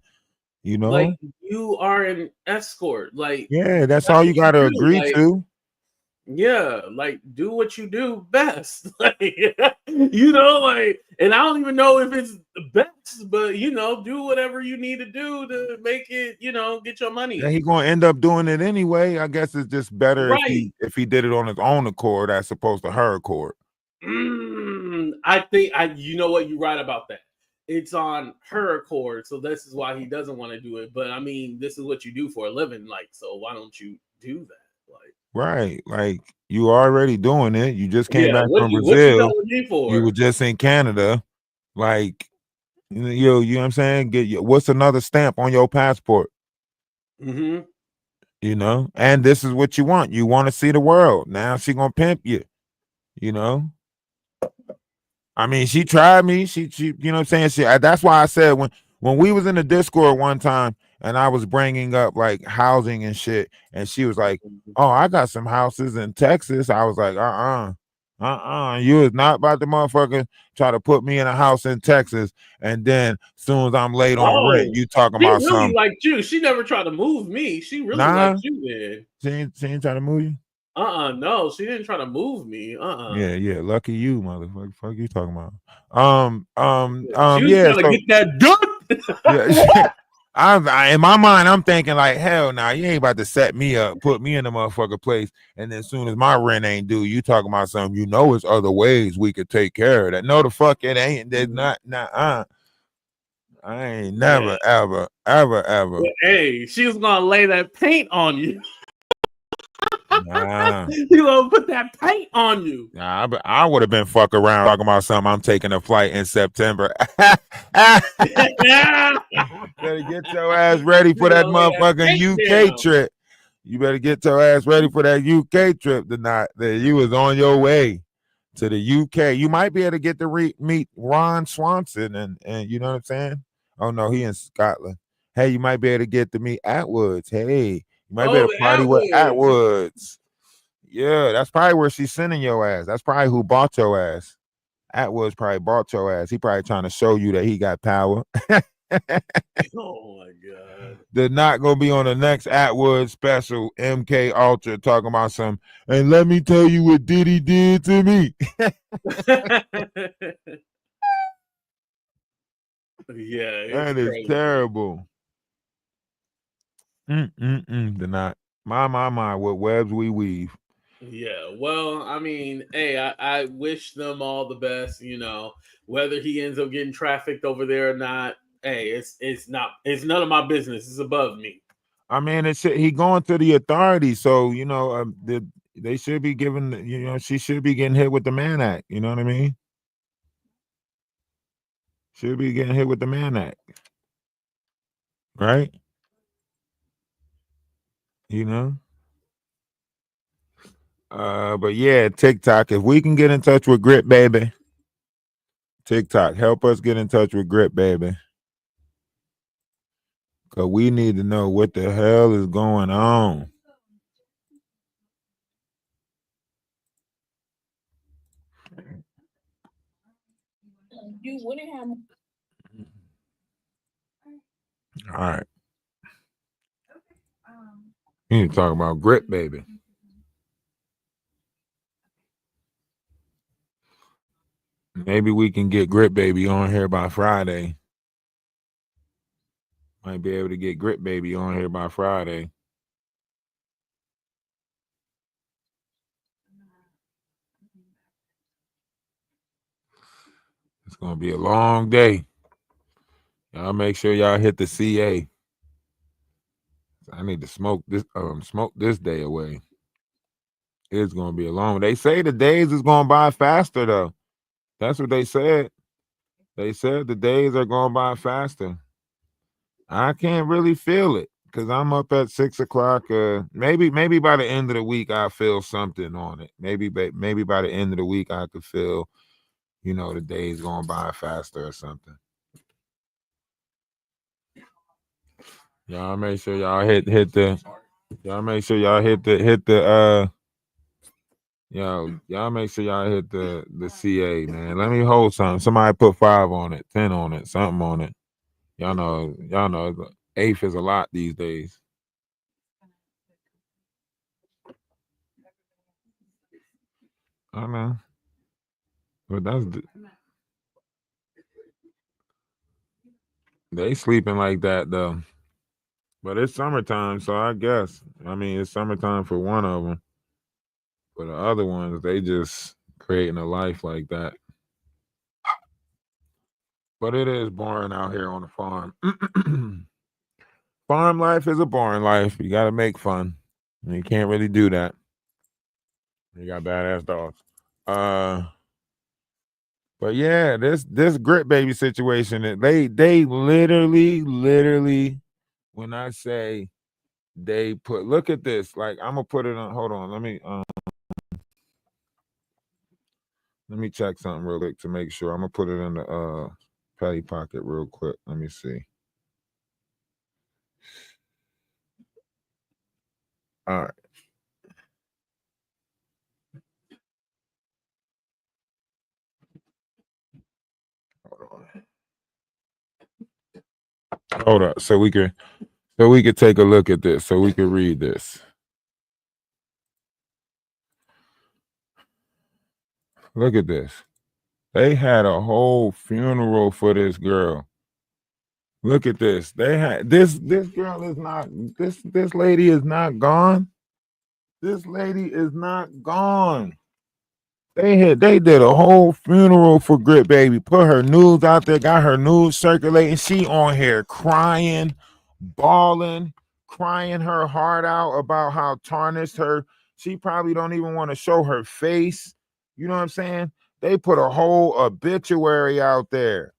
You Like know? you are an escort. Like Yeah, that's that's all you what you gotta do. agree Like to. yeah, like do what you do best. Like like, and I don't even know if it's the best, but do whatever you need to do to make it, get your money Yeah, up. he gonna end up doing it anyway. I guess it's just better if Right. he did it on his own accord as opposed to her accord. I think you know what, you're right about that. It's on her accord, so this is why he doesn't want to do it. But I mean, this is what you do for a living, like, so why don't you do that? Like, Right. Like you already doing it. You just came yeah, back from what you Brazil. telling me You for? were just in Canada. Like you know what I'm saying? What's another stamp on your passport? Mm-hmm. And this is what you want. You want to see the world. Now she gonna pimp you, you know. I mean, she tried me. She you know what I'm saying? That's why I said when we was in the Discord one time and I was bringing up like housing and shit, and she was like, "Oh, I got some houses in Texas." I was like, you is not about to motherfucker try to put me in a house in Texas, and then as soon as I'm late on rent, Oh, you talking she about really some liked you. She never tried to move me. She really liked nah. you, man. She ain't trying to move you. No, she didn't try to move me. Yeah. Lucky you, motherfucker. Fuck you talking about? She was Yeah. trying to So get that done. yeah, in my mind, I'm thinking like, hell, nah, you ain't about to set me up, put me in the motherfucker place, and then as soon as my rent ain't due, you talking about something. It's other ways we could take care of that. No, the fuck it ain't. There's not. Nah. I ain't Yeah. never, ever, ever, ever. Hey, she was gonna lay that paint on you. Nah. She gonna put that paint on you. Nah, I would have been fuck around talking about something. I'm taking a flight in September. Better get your ass ready for She that gonna lay that motherfucking paint UK down. trip. You better get your ass ready for that UK trip tonight. That you was on your way to the UK. You might be able to get to meet Ron Swanson and you know what I'm saying? Oh no, he in Scotland. Hey, you might be able to get to meet Atwoods. Hey, you might be able Oh, to party with Atwood. Atwoods. Yeah, that's probably where she's sending your ass. That's probably who bought your ass. Atwoods probably bought your ass. He probably trying to show you that he got power. Oh my god. They're not gonna be on the next Atwood special MK Ultra talking about some. And let me tell you what Diddy did to me. Yeah, it's That is crazy. terrible. They're not. My. What webs we weave. Yeah, well, I mean, hey, I wish them all the best. Whether he ends up getting trafficked over there or not. Hey, it's none of my business. It's above me. I mean, he going to the authorities, so they should be giving. She should be getting hit with the Mann Act. You know what I mean? Should be getting hit with the Mann Act, right? You know? But yeah, TikTok. If we can get in touch with GripBaby, TikTok, help us get in touch with GripBaby. Cause we need to know what the hell is going on. You wouldn't have. All right. You need to talk about GripBaby. Maybe we can get GripBaby on here by Friday. Might be able to get GripBaby on here by Friday. It's gonna be a long day. Y'all make sure y'all hit the CA. I need to smoke this day away. It's gonna be a long. They say the days is going by faster though. That's what they said. They said the days are going by faster. I can't really feel it because I'm up at 6 o'clock. Maybe by the end of the week I'll feel something on it. Maybe by the end of the week I could feel, the days going by faster or something. Y'all make sure y'all hit the. Y'all make sure y'all hit the. Y'all make sure y'all hit the CA, man. Let me hold something. Somebody put 5 on it, 10 on it, something on it. Y'all know 8 is a lot these days. I know. But they sleeping like that though. But it's summertime, so I guess. I mean, it's summertime for one of them. For the other ones, they just creating a life like that. But it is boring out here on the farm. Farm life is a boring life. You got to make fun. And you can't really do that. You got badass dogs. But yeah, this GripBaby situation, they literally, when I say they put, look at this. Like I'm gonna put it on. Hold on, let me check something real quick to make sure. I'm gonna put it in the Patty pocket real quick. Let me see. All right. Hold up, so we could take a look at this, so we could read this. Look at this. They had a whole funeral for this girl. Look at this. They had this girl is not this lady is not gone. This lady is not gone. They did a whole funeral for GripBaby. Put her nudes out there, got her nudes circulating. She on here crying, bawling, crying her heart out about how tarnished her. She probably don't even want to show her face. You know what I'm saying? They put a whole obituary out there.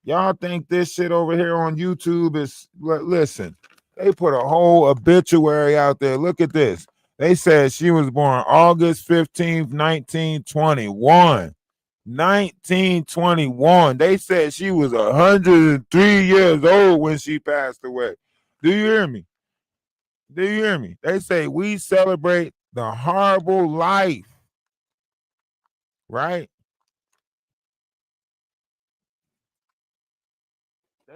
Y'all think this shit over here on YouTube is, listen, they put a whole obituary out there. Look at this. They said she was born August 15th, 1921. 1921. They said she was 103 years old when she passed away. Do you hear me? Do you hear me? They say we celebrate the horrible life, right?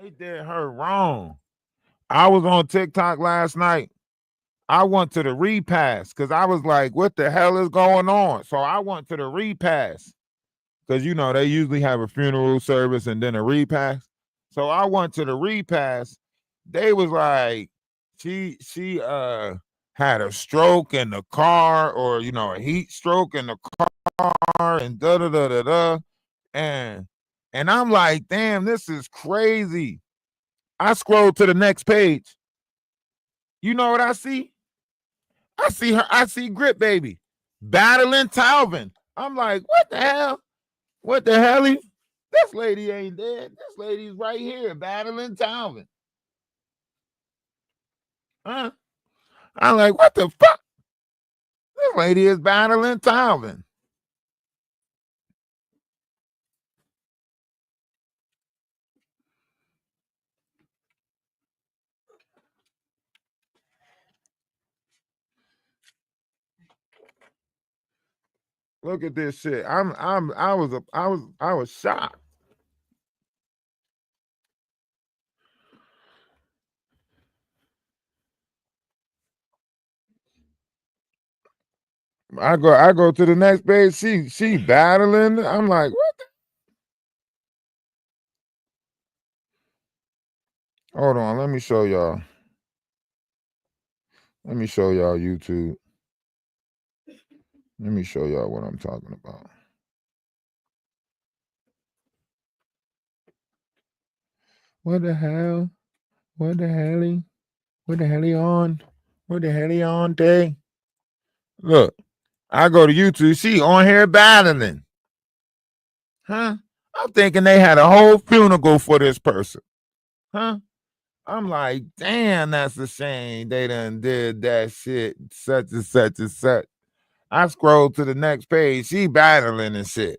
They did her wrong. I was on TikTok last night. I went to the repass because I was like, what the hell is going on? So I went to the repass because, they usually have a funeral service and then a repass. So I went to the repass. They was like, she had a stroke in the car, or, a heat stroke in the car, and da-da-da-da-da. And I'm like, damn, this is crazy. I scrolled to the next page. You know what I see? I see GripBaby battling Talvin. I'm like, what the hell? What the hell? This lady ain't dead. This lady's right here battling Talvin. Huh? I'm like, what the fuck? This lady is battling Talvin. Look at this shit. I was shocked. I go to the next page. She battling. I'm like, what? Hold on, let me show y'all. Let me show y'all YouTube. Let me show y'all what I'm talking about. What the hell? What the hell? What the hell he on? What the hell he on, day? Look, I go to YouTube. She on here battling. Huh? I'm thinking they had a whole funeral for this person. Huh? I'm like, damn, that's a shame. They done did that shit, such and such and such. I scroll to the next page. She battling and shit.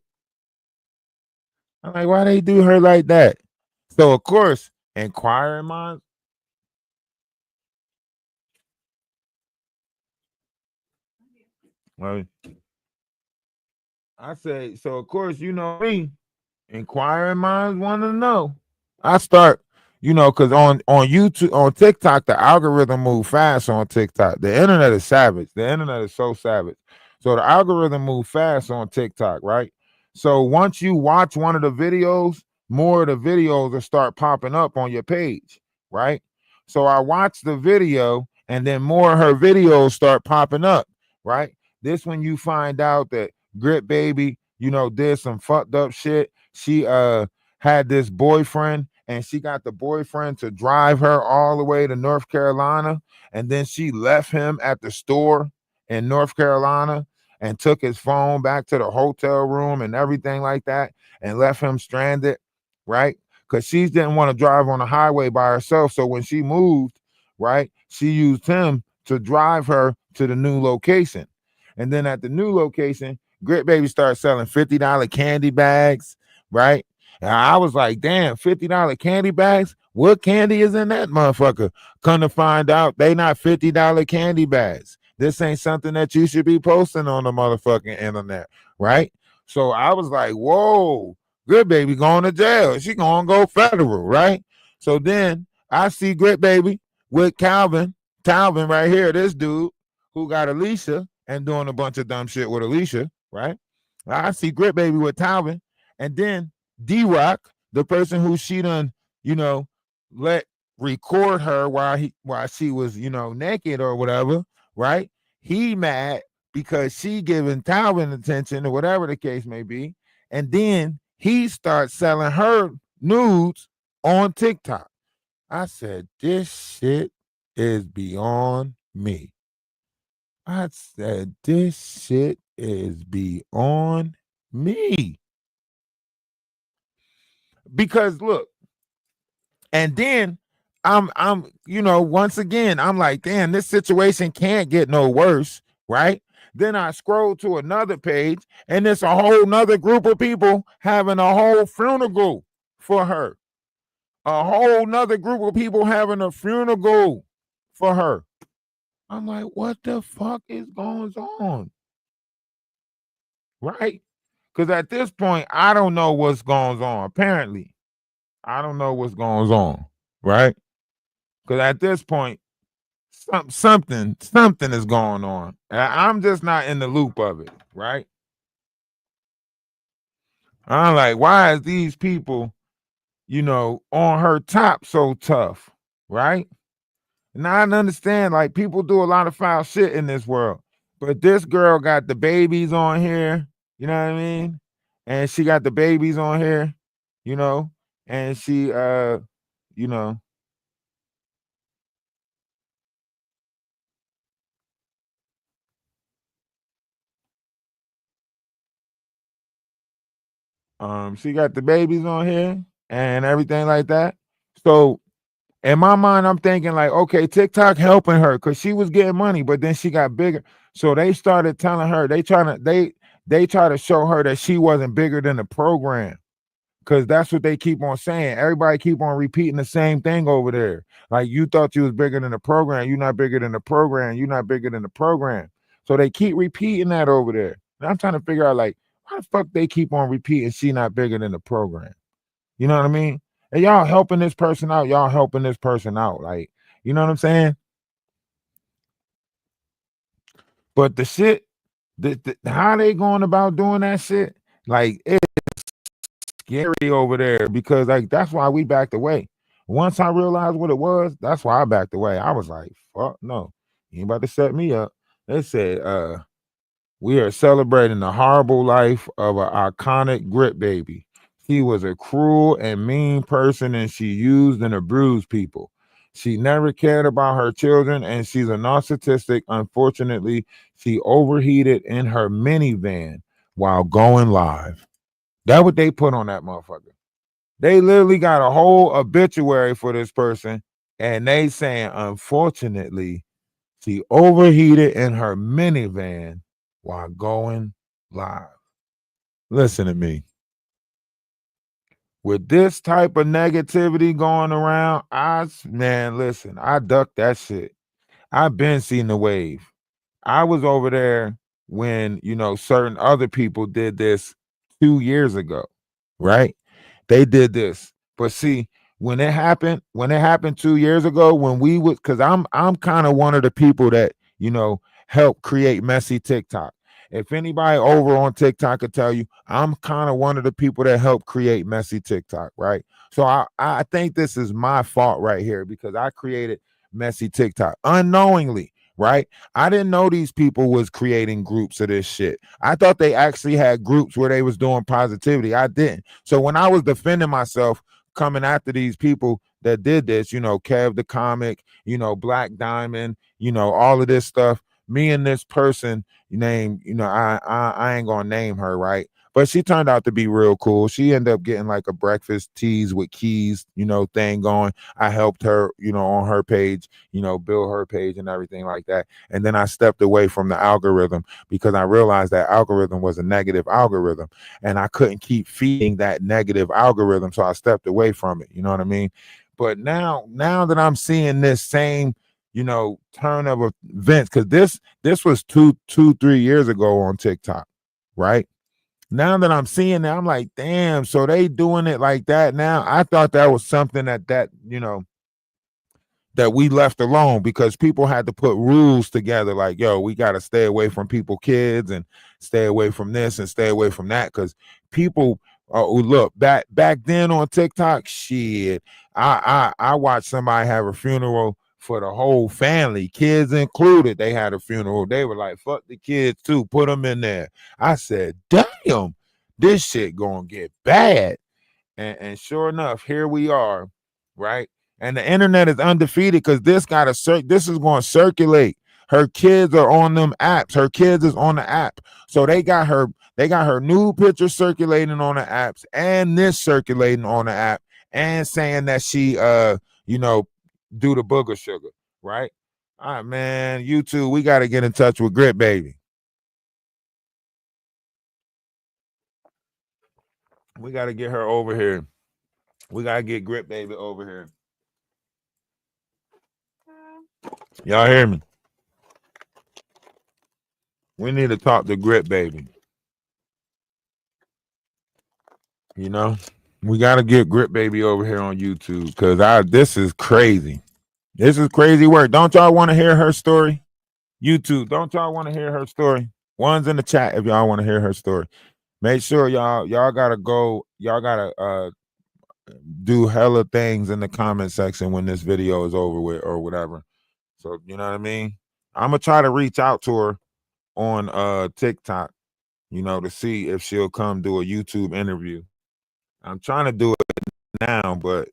I'm like, why they do her like that? So of course, inquiring minds. Well, I say, so of course, you know me. Inquiring minds want to know. I start, because on YouTube, on TikTok, the algorithm move fast on TikTok. The internet is savage. The internet is so savage. So the algorithm move fast on TikTok, right? So once you watch one of the videos, more of the videos will start popping up on your page, right? So I watch the video, and then more of her videos start popping up, right? This when you find out that GripBaby, did some fucked up shit. She had this boyfriend, and she got the boyfriend to drive her all the way to North Carolina, and then she left him at the store in North Carolina and took his phone back to the hotel room and everything like that, and left him stranded, right? Because she didn't want to drive on the highway by herself. So when she moved, right, she used him to drive her to the new location. And then at the new location, GripBaby started selling $50 candy bags, right? And I was like, damn, $50 candy bags? What candy is in that motherfucker? Come to find out, they not $50 candy bags. This ain't something that you should be posting on the motherfucking internet, right? So I was like, whoa, GripBaby going to jail. She gonna go federal, right? So then I see GripBaby with Talvin right here, this dude who got Alicia and doing a bunch of dumb shit with Alicia, right? I see GripBaby with Talvin, and then D-Rock, the person who she done, let record her while she was, naked or whatever, right? He mad because she giving Talvin attention or whatever the case may be, and then he starts selling her nudes on TikTok. I said, this shit is beyond me. I said, this shit is beyond me. Because look, and then I'm once again, I'm like, damn, this situation can't get no worse, right? Then I scroll to another page, and it's a whole nother group of people having a whole funeral for her. A whole nother group of people having a funeral for her. I'm like, what the fuck is going on? Right? Because at this point, I don't know what's going on. Apparently, I don't know what's going on, right? Because at this point, something is going on. I'm just not in the loop of it, right? I'm like, why is these people, on her top so tough, right? And I understand, like, people do a lot of foul shit in this world, but this girl got the babies on here, you know what I mean? And she got the babies on here, and she, you know, she got the babies on here and everything like that. So In my mind, I'm thinking like, okay, TikTok helping her because she was getting money, but then she got bigger. So they started telling her they try to show her that she wasn't bigger than the program. Cause that's what they keep on saying. Everybody keep on repeating the same thing over there. Like you thought you was bigger than the program. You're not bigger than the program. You're not bigger than the program. So they keep repeating that over there. And I'm trying to figure out like why the fuck they keep on repeating she not bigger than the program. You know what I mean? And y'all helping this person out. Y'all helping this person out. Like, you know what I'm saying? But the shit, how they going about doing that shit? Like it's scary over there because like that's why we backed away. Once I realized what it was, that's why I backed away. I was like, fuck no, you ain't about to set me up. They said, we are celebrating the horrible life of an iconic GripBaby. She was a cruel and mean person and she used and abused people. She never cared about her children and she's a narcissistic. Unfortunately, she overheated in her minivan while going live. That's what they put on that motherfucker. They literally got a whole obituary for this person and they saying, unfortunately, she overheated in her minivan while going live. Listen to me. With this type of negativity going around, listen, I ducked that shit. I've been seeing the wave. I was over there when, certain other people did this 2 years ago, right? They did this. But see, when it happened 2 years ago, when we would, because I'm kind of one of the people that, help create messy TikTok. If anybody over on TikTok could tell you, I'm kind of one of the people that help create messy TikTok, right? So I think this is my fault right here because I created messy TikTok unknowingly, right? I didn't know these people was creating groups of this shit. I thought they actually had groups where they was doing positivity. I didn't. So when I was defending myself, coming after these people that did this, Kev the comic, Black Diamond, all of this stuff, me and this person named, I ain't gonna name her, right? But she turned out to be real cool. She ended up getting like a breakfast teas with keys, thing going. I helped her, on her page, build her page and everything like that. And then I stepped away from the algorithm because I realized that algorithm was a negative algorithm and I couldn't keep feeding that negative algorithm. So I stepped away from it. You know what I mean? But now that I'm seeing this same, turn of events, because this was 3 years ago on TikTok, right? Now that I'm seeing that, I'm like, damn, so they doing it like that now. I thought that was something that we left alone because people had to put rules together like, yo, we got to stay away from people kids and stay away from this and stay away from that because people look back then on TikTok, shit, I watched somebody have a funeral for the whole family, kids included. They had a funeral. They were like, fuck the kids too, put them in there. I said, damn, this shit gonna get bad. And sure enough, here we are, right? And the internet is undefeated because this is going to circulate. Her kids are on them apps. Her kids is on the app. So they got her new picture circulating on the apps and this circulating on the app and saying that she do the booger sugar, right? All right, man. YouTube, we got to get in touch with GripBaby. We got to get her over here. We got to get GripBaby over here. Y'all hear me? We need to talk to GripBaby. We got to get GripBaby over here on YouTube because this is crazy. This is crazy work. Don't y'all want to hear her story? YouTube, don't y'all want to hear her story? One's in the chat if y'all want to hear her story. Make sure y'all gotta go. Y'all gotta do hella things in the comment section when this video is over with or whatever. So you know what I mean? I'm gonna try to reach out to her on TikTok, to see if she'll come do a YouTube interview. I'm trying to do it now, but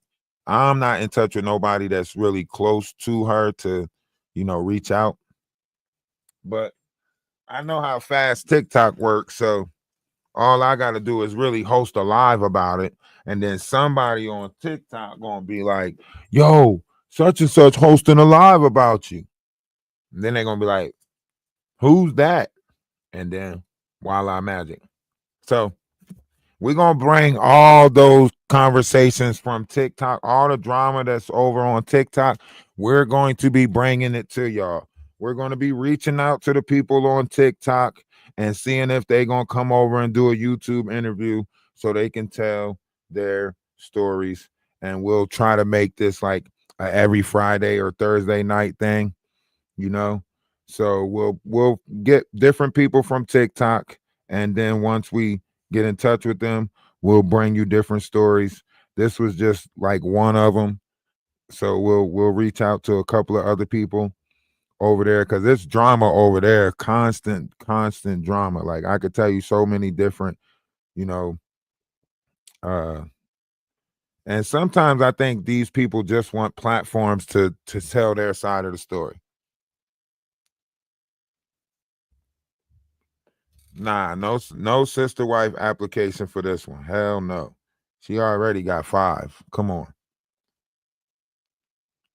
I'm not in touch with nobody that's really close to her to, reach out. But I know how fast TikTok works, so all I got to do is really host a live about it, and then somebody on TikTok gonna be like, "Yo, such and such hosting a live about you. And then they're gonna be like, who's that? And then voila magic. So we're gonna bring all those conversations from TikTok, all the drama that's over on TikTok. We're going to be bringing it to y'all. We're going to be reaching out to the people on TikTok and seeing if they're gonna come over and do a YouTube interview so they can tell their stories. And we'll try to make this like a every Friday or Thursday night thing, you know. So we'll get different people from TikTok, and then once we get in touch with them, we'll bring you different stories. This was just like one of them. So we'll reach out to a couple of other people over there because it's drama over there, constant drama. Like I could tell you so many different, you know, and sometimes I think these people just want platforms to tell their side of the story. Nah, no sister wife application for this one. Hell no. She already got 5. Come on.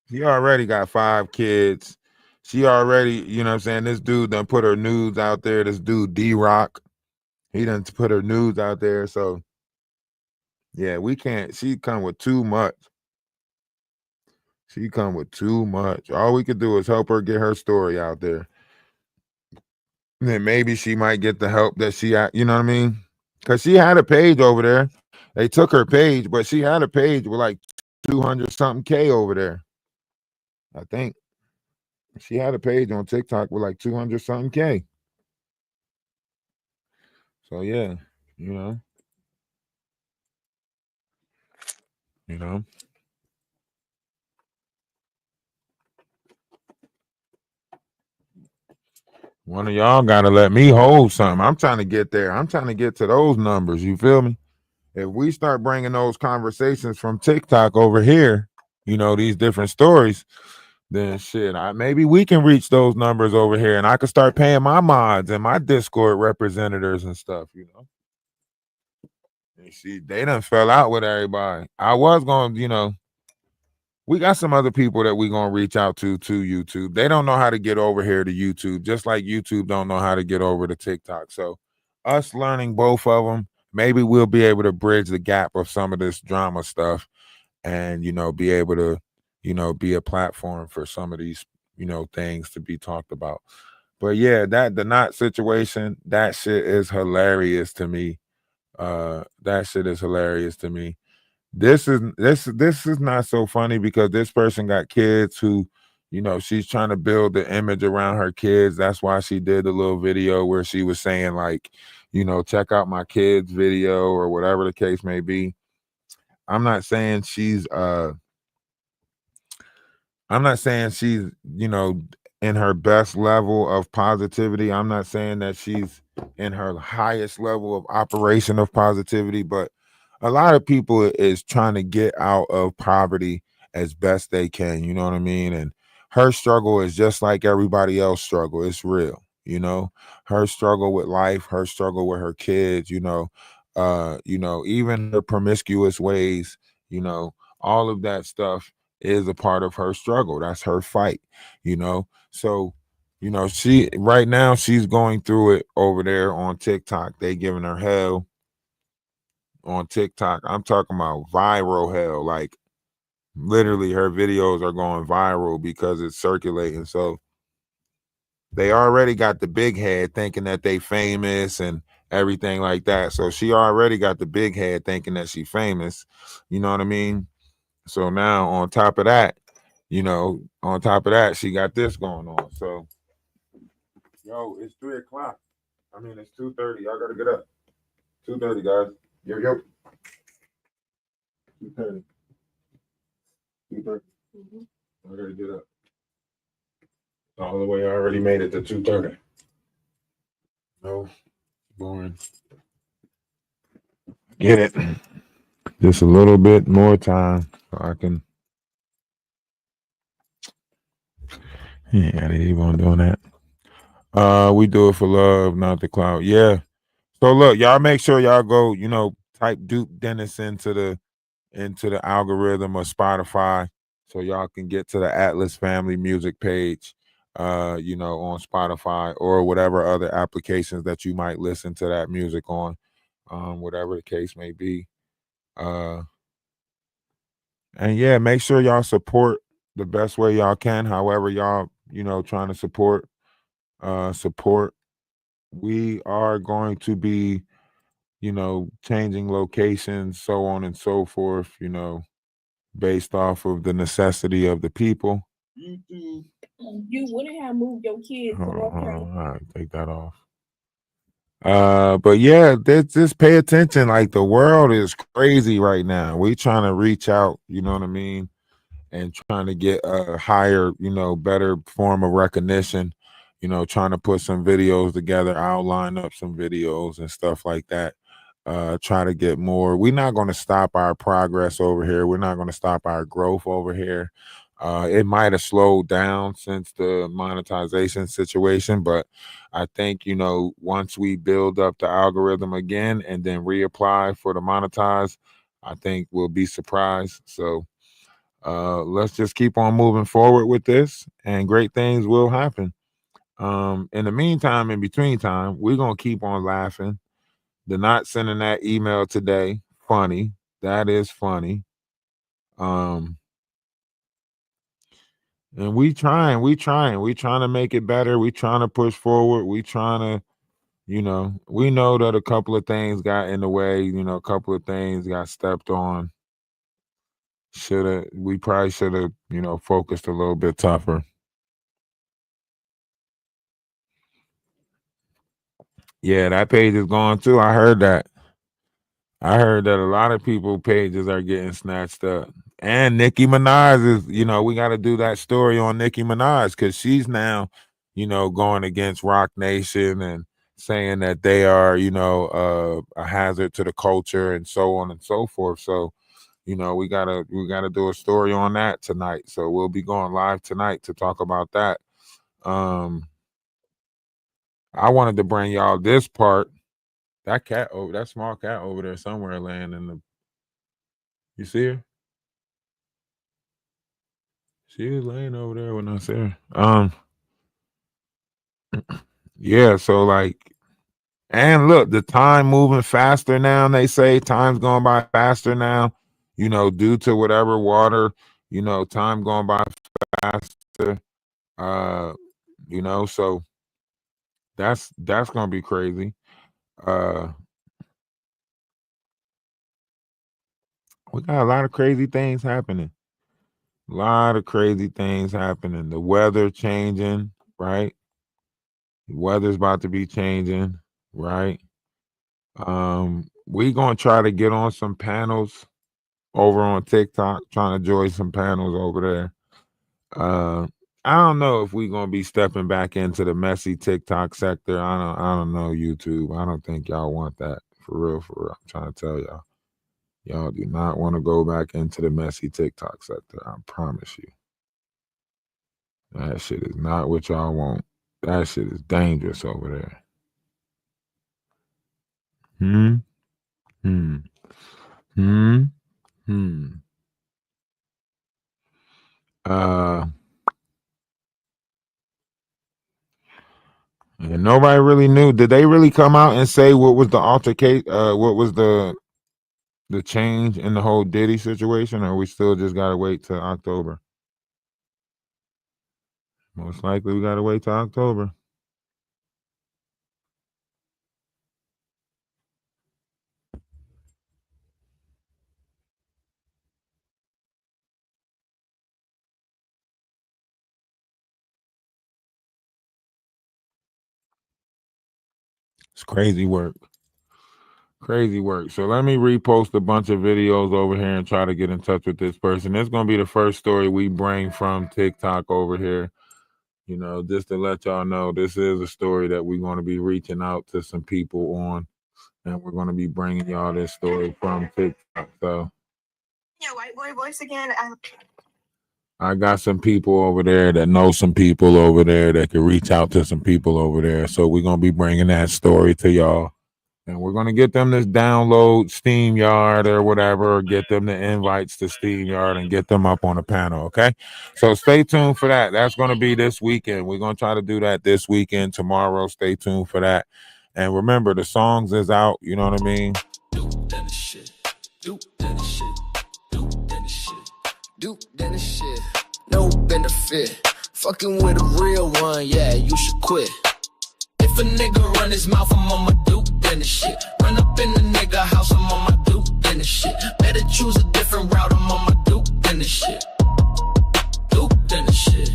She already got 5 kids. She already, you know what I'm saying? This dude done put her nudes out there. This dude D-Rock. He done put her nudes out there. So yeah, we can't. She come with too much. She come with too much. All we could do is help her get her story out there. Then maybe she might get the help that she, you know what I mean? Because she had a page over there. They took her page, but she had a page with like 200 something K over there. I think she had a page on TikTok with like 200 something K. So yeah, you know. One of y'all gotta let me hold something. I'm trying to get there. I'm trying to get to those numbers. You feel me? If we start bringing those conversations from TikTok over here, you know, these different stories, then shit, maybe we can reach those numbers over here, and I can start paying my mods and my Discord representatives and stuff, you know. And see, they done fell out with everybody. I was going, you know, we got some other people that we gonna reach out to YouTube. They don't know how to get over here to YouTube, just like YouTube don't know how to get over to TikTok. So us learning both of them, maybe we'll be able to bridge the gap of some of this drama stuff and, you know, be able to, you know, be a platform for some of these, you know, things to be talked about. But yeah, the knot situation, that shit is hilarious to me. That shit is hilarious to me. This is not so funny because this person got kids who, you know, she's trying to build the image around her kids. That's why she did the little video where she was saying like, you know, check out my kids video or whatever the case may be. I'm not saying she's you know, in her best level of positivity. I'm not saying that she's in her highest level of operation of positivity, but a lot of people is trying to get out of poverty as best they can, you know what I mean? And her struggle is just like everybody else struggle. It's real, you know. Her struggle with life, her struggle with her kids, you know, even the promiscuous ways, you know, all of that stuff is a part of her struggle. That's her fight, you know. So, you know, she right now she's going through it over there on TikTok. They giving her hell on TikTok. I'm talking about viral hell. Like literally her videos are going viral because it's circulating. So they already got the big head thinking that they famous and everything like that. So she already got the big head thinking that she famous. You know what I mean? So now on top of that, you know, on top of that, she got this going on. So yo, it's 3:00. I mean, it's 2:30. Y'all gotta get up. 2:30, guys. Yo. 2:30. 2:30. I gotta get up. All the way. I already made it to 2:30. No, boring. Get it. Just a little bit more time so I can. Yeah, they even doing that. We do it for love, not the clout. Yeah. So look, y'all make sure y'all go, you know, type Duke Dennis into the algorithm of Spotify so y'all can get to the Atlas Family Music page, you know, on Spotify or whatever other applications that you might listen to that music on, whatever the case may be. And yeah, make sure y'all support the best way y'all can. However, y'all, you know, trying to support. We are going to be, you know, changing locations, so on and so forth, you know, based off of the necessity of the people. You wouldn't have moved your kids to North Carolina. All right, take that off. But yeah, just pay attention. Like, the world is crazy right now. We trying to reach out, you know what I mean, and trying to get a higher, you know, better form of recognition. You know, trying to put some videos together. I'll line up some videos and stuff like that. Try to get more. We're not going to stop our progress over here. We're not going to stop our growth over here. It might have slowed down since the monetization situation, but I think, you know, once we build up the algorithm again and then reapply for the monetize, I think we'll be surprised. So let's just keep on moving forward with this, and great things will happen. In the meantime, in between time, we're gonna keep on laughing. The not sending that email today, funny. That is funny. And we trying to make it better. We trying to push forward. We trying to, you know, we know that a couple of things got in the way, you know, a couple of things got stepped on. We probably should have, you know, focused a little bit tougher. Yeah, that page is gone too. I heard that. A lot of people pages are getting snatched up. And Nicki Minaj is, you know, we got to do that story on Nicki Minaj, because she's now, you know, going against Rock Nation and saying that they are, you know, a hazard to the culture and so on and so forth. So, you know, we gotta do a story on that tonight. So we'll be going live tonight to talk about that. I wanted to bring y'all this part. That small cat over there somewhere laying in the. You see her? She was laying over there when I see her. Yeah. So like, and look, the time moving faster now. They say time's going by faster now. You know, due to whatever water. You know, time going by faster. You know, so that's gonna be crazy. We got a lot of crazy things happening. A lot of crazy things happening. The weather changing, right? The weather's about to be changing, right? We gonna try to get on some panels over on TikTok, trying to join some panels over there. I don't know if we gonna be stepping back into the messy TikTok sector. I don't know, YouTube. I don't think y'all want that. For real, for real. I'm trying to tell y'all. Y'all do not want to go back into the messy TikTok sector. I promise you. That shit is not what y'all want. That shit is dangerous over there. Hmm. And nobody really knew. Did they really come out and say what was the altercation? What was the change in the whole Diddy situation, or we still just gotta wait till October? Most likely, we gotta wait till October. It's crazy work. Crazy work. So let me repost a bunch of videos over here and try to get in touch with this person. It's gonna be the first story we bring from TikTok over here. You know, just to let y'all know, this is a story that we're going to be reaching out to some people on, and we're going to be bringing y'all this story from TikTok. So, yeah, white boy voice again. I got some people over there that know some people over there that can reach out to some people over there. So we're going to be bringing that story to y'all. And we're going to get them to download SteamYard or whatever, or get them the invites to SteamYard and get them up on the panel, okay? So stay tuned for that. That's going to be this weekend. We're going to try to do that this weekend, tomorrow. Stay tuned for that. And remember, the songs is out. You know what I mean? No benefit. Fucking with a real one, yeah, you should quit. If a nigga run his mouth, I'm on my Duke, then the shit. Run up in the nigga house, I'm on my Duke, then the shit. Better choose a different route, I'm on my Duke, then the shit. Duke, then the shit.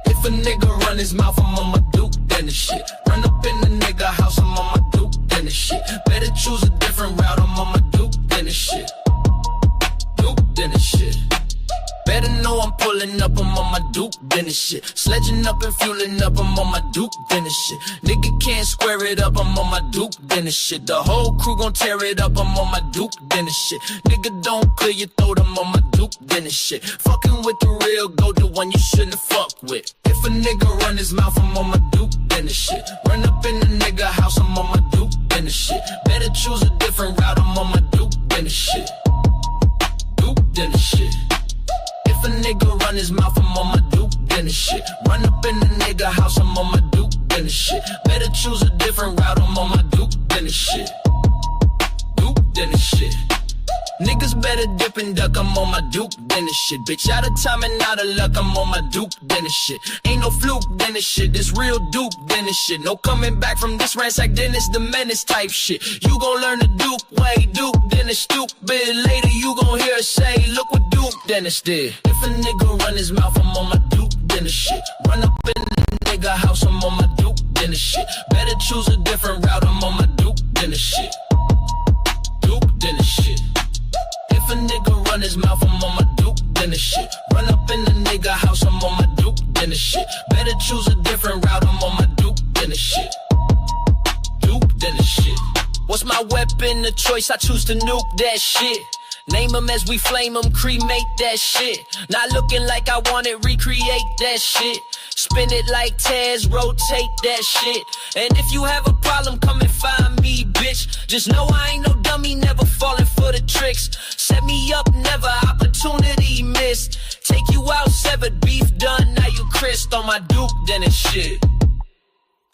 If a nigga run his mouth, I'm on my Duke, then the shit. Run up in the nigga house, I'm on my Duke, then the shit. Better choose a different route, I'm on my Duke, then the shit. Duke, then the shit. Better know I'm pulling up, I'm on my Duke, then the shit. Sledging up and fueling up, I'm on my Duke, then the shit. Nigga can't square it up, I'm on my Duke, then the shit. The whole crew gon' tear it up, I'm on my Duke, then the shit. Nigga don't clear your throat, I'm on my Duke, then the shit. Fucking with the real goat, the one you shouldn't fuck with. If a nigga run his mouth, I'm on my Duke, then the shit. Run up in the nigga house, I'm on my Duke, then the shit. Better choose a different route, I'm on my Duke, then the shit. Duke, then the shit. If a nigga run his mouth, I'm on my Duke, then the shit. Run up in the nigga house, I'm on my Duke, then the shit. Better choose a different route, I'm on my Duke, then the shit. Duke, then the shit. Niggas better dip and duck, I'm on my Duke, then the shit. Bitch, out of time and out of luck, I'm on my Duke, then the shit. Ain't no fluke, then the shit. This real Duke, then the shit. No coming back from this ransack, then it's the menace type shit. You gon' learn the Duke way, Duke, then the stupid. Later you gon' hear her say, look what Duke, then it's did. If a nigga run his mouth, I'm on my Duke, then the shit. Run up in the nigga house, I'm on my Duke, then the shit. Better choose a different route, I'm on my Duke, then the shit. Duke, then the shit. If a nigga run his mouth, I'm on my Duke, then the shit. Run up in the nigga house, I'm on my Duke, then the shit. Better choose a different route, I'm on my Duke, then the shit. Duke, then the shit. What's my weapon of choice? I choose to nuke that shit. Name them as we flame them, cremate that shit. Not looking like I want it, recreate that shit. Spin it like Taz, rotate that shit. And if you have a problem, come and find me, bitch. Just know I ain't no dummy, never falling for the tricks. Set me up, never opportunity missed. Take you out, severed, beef done, now you crisp on my Duke, then it's shit.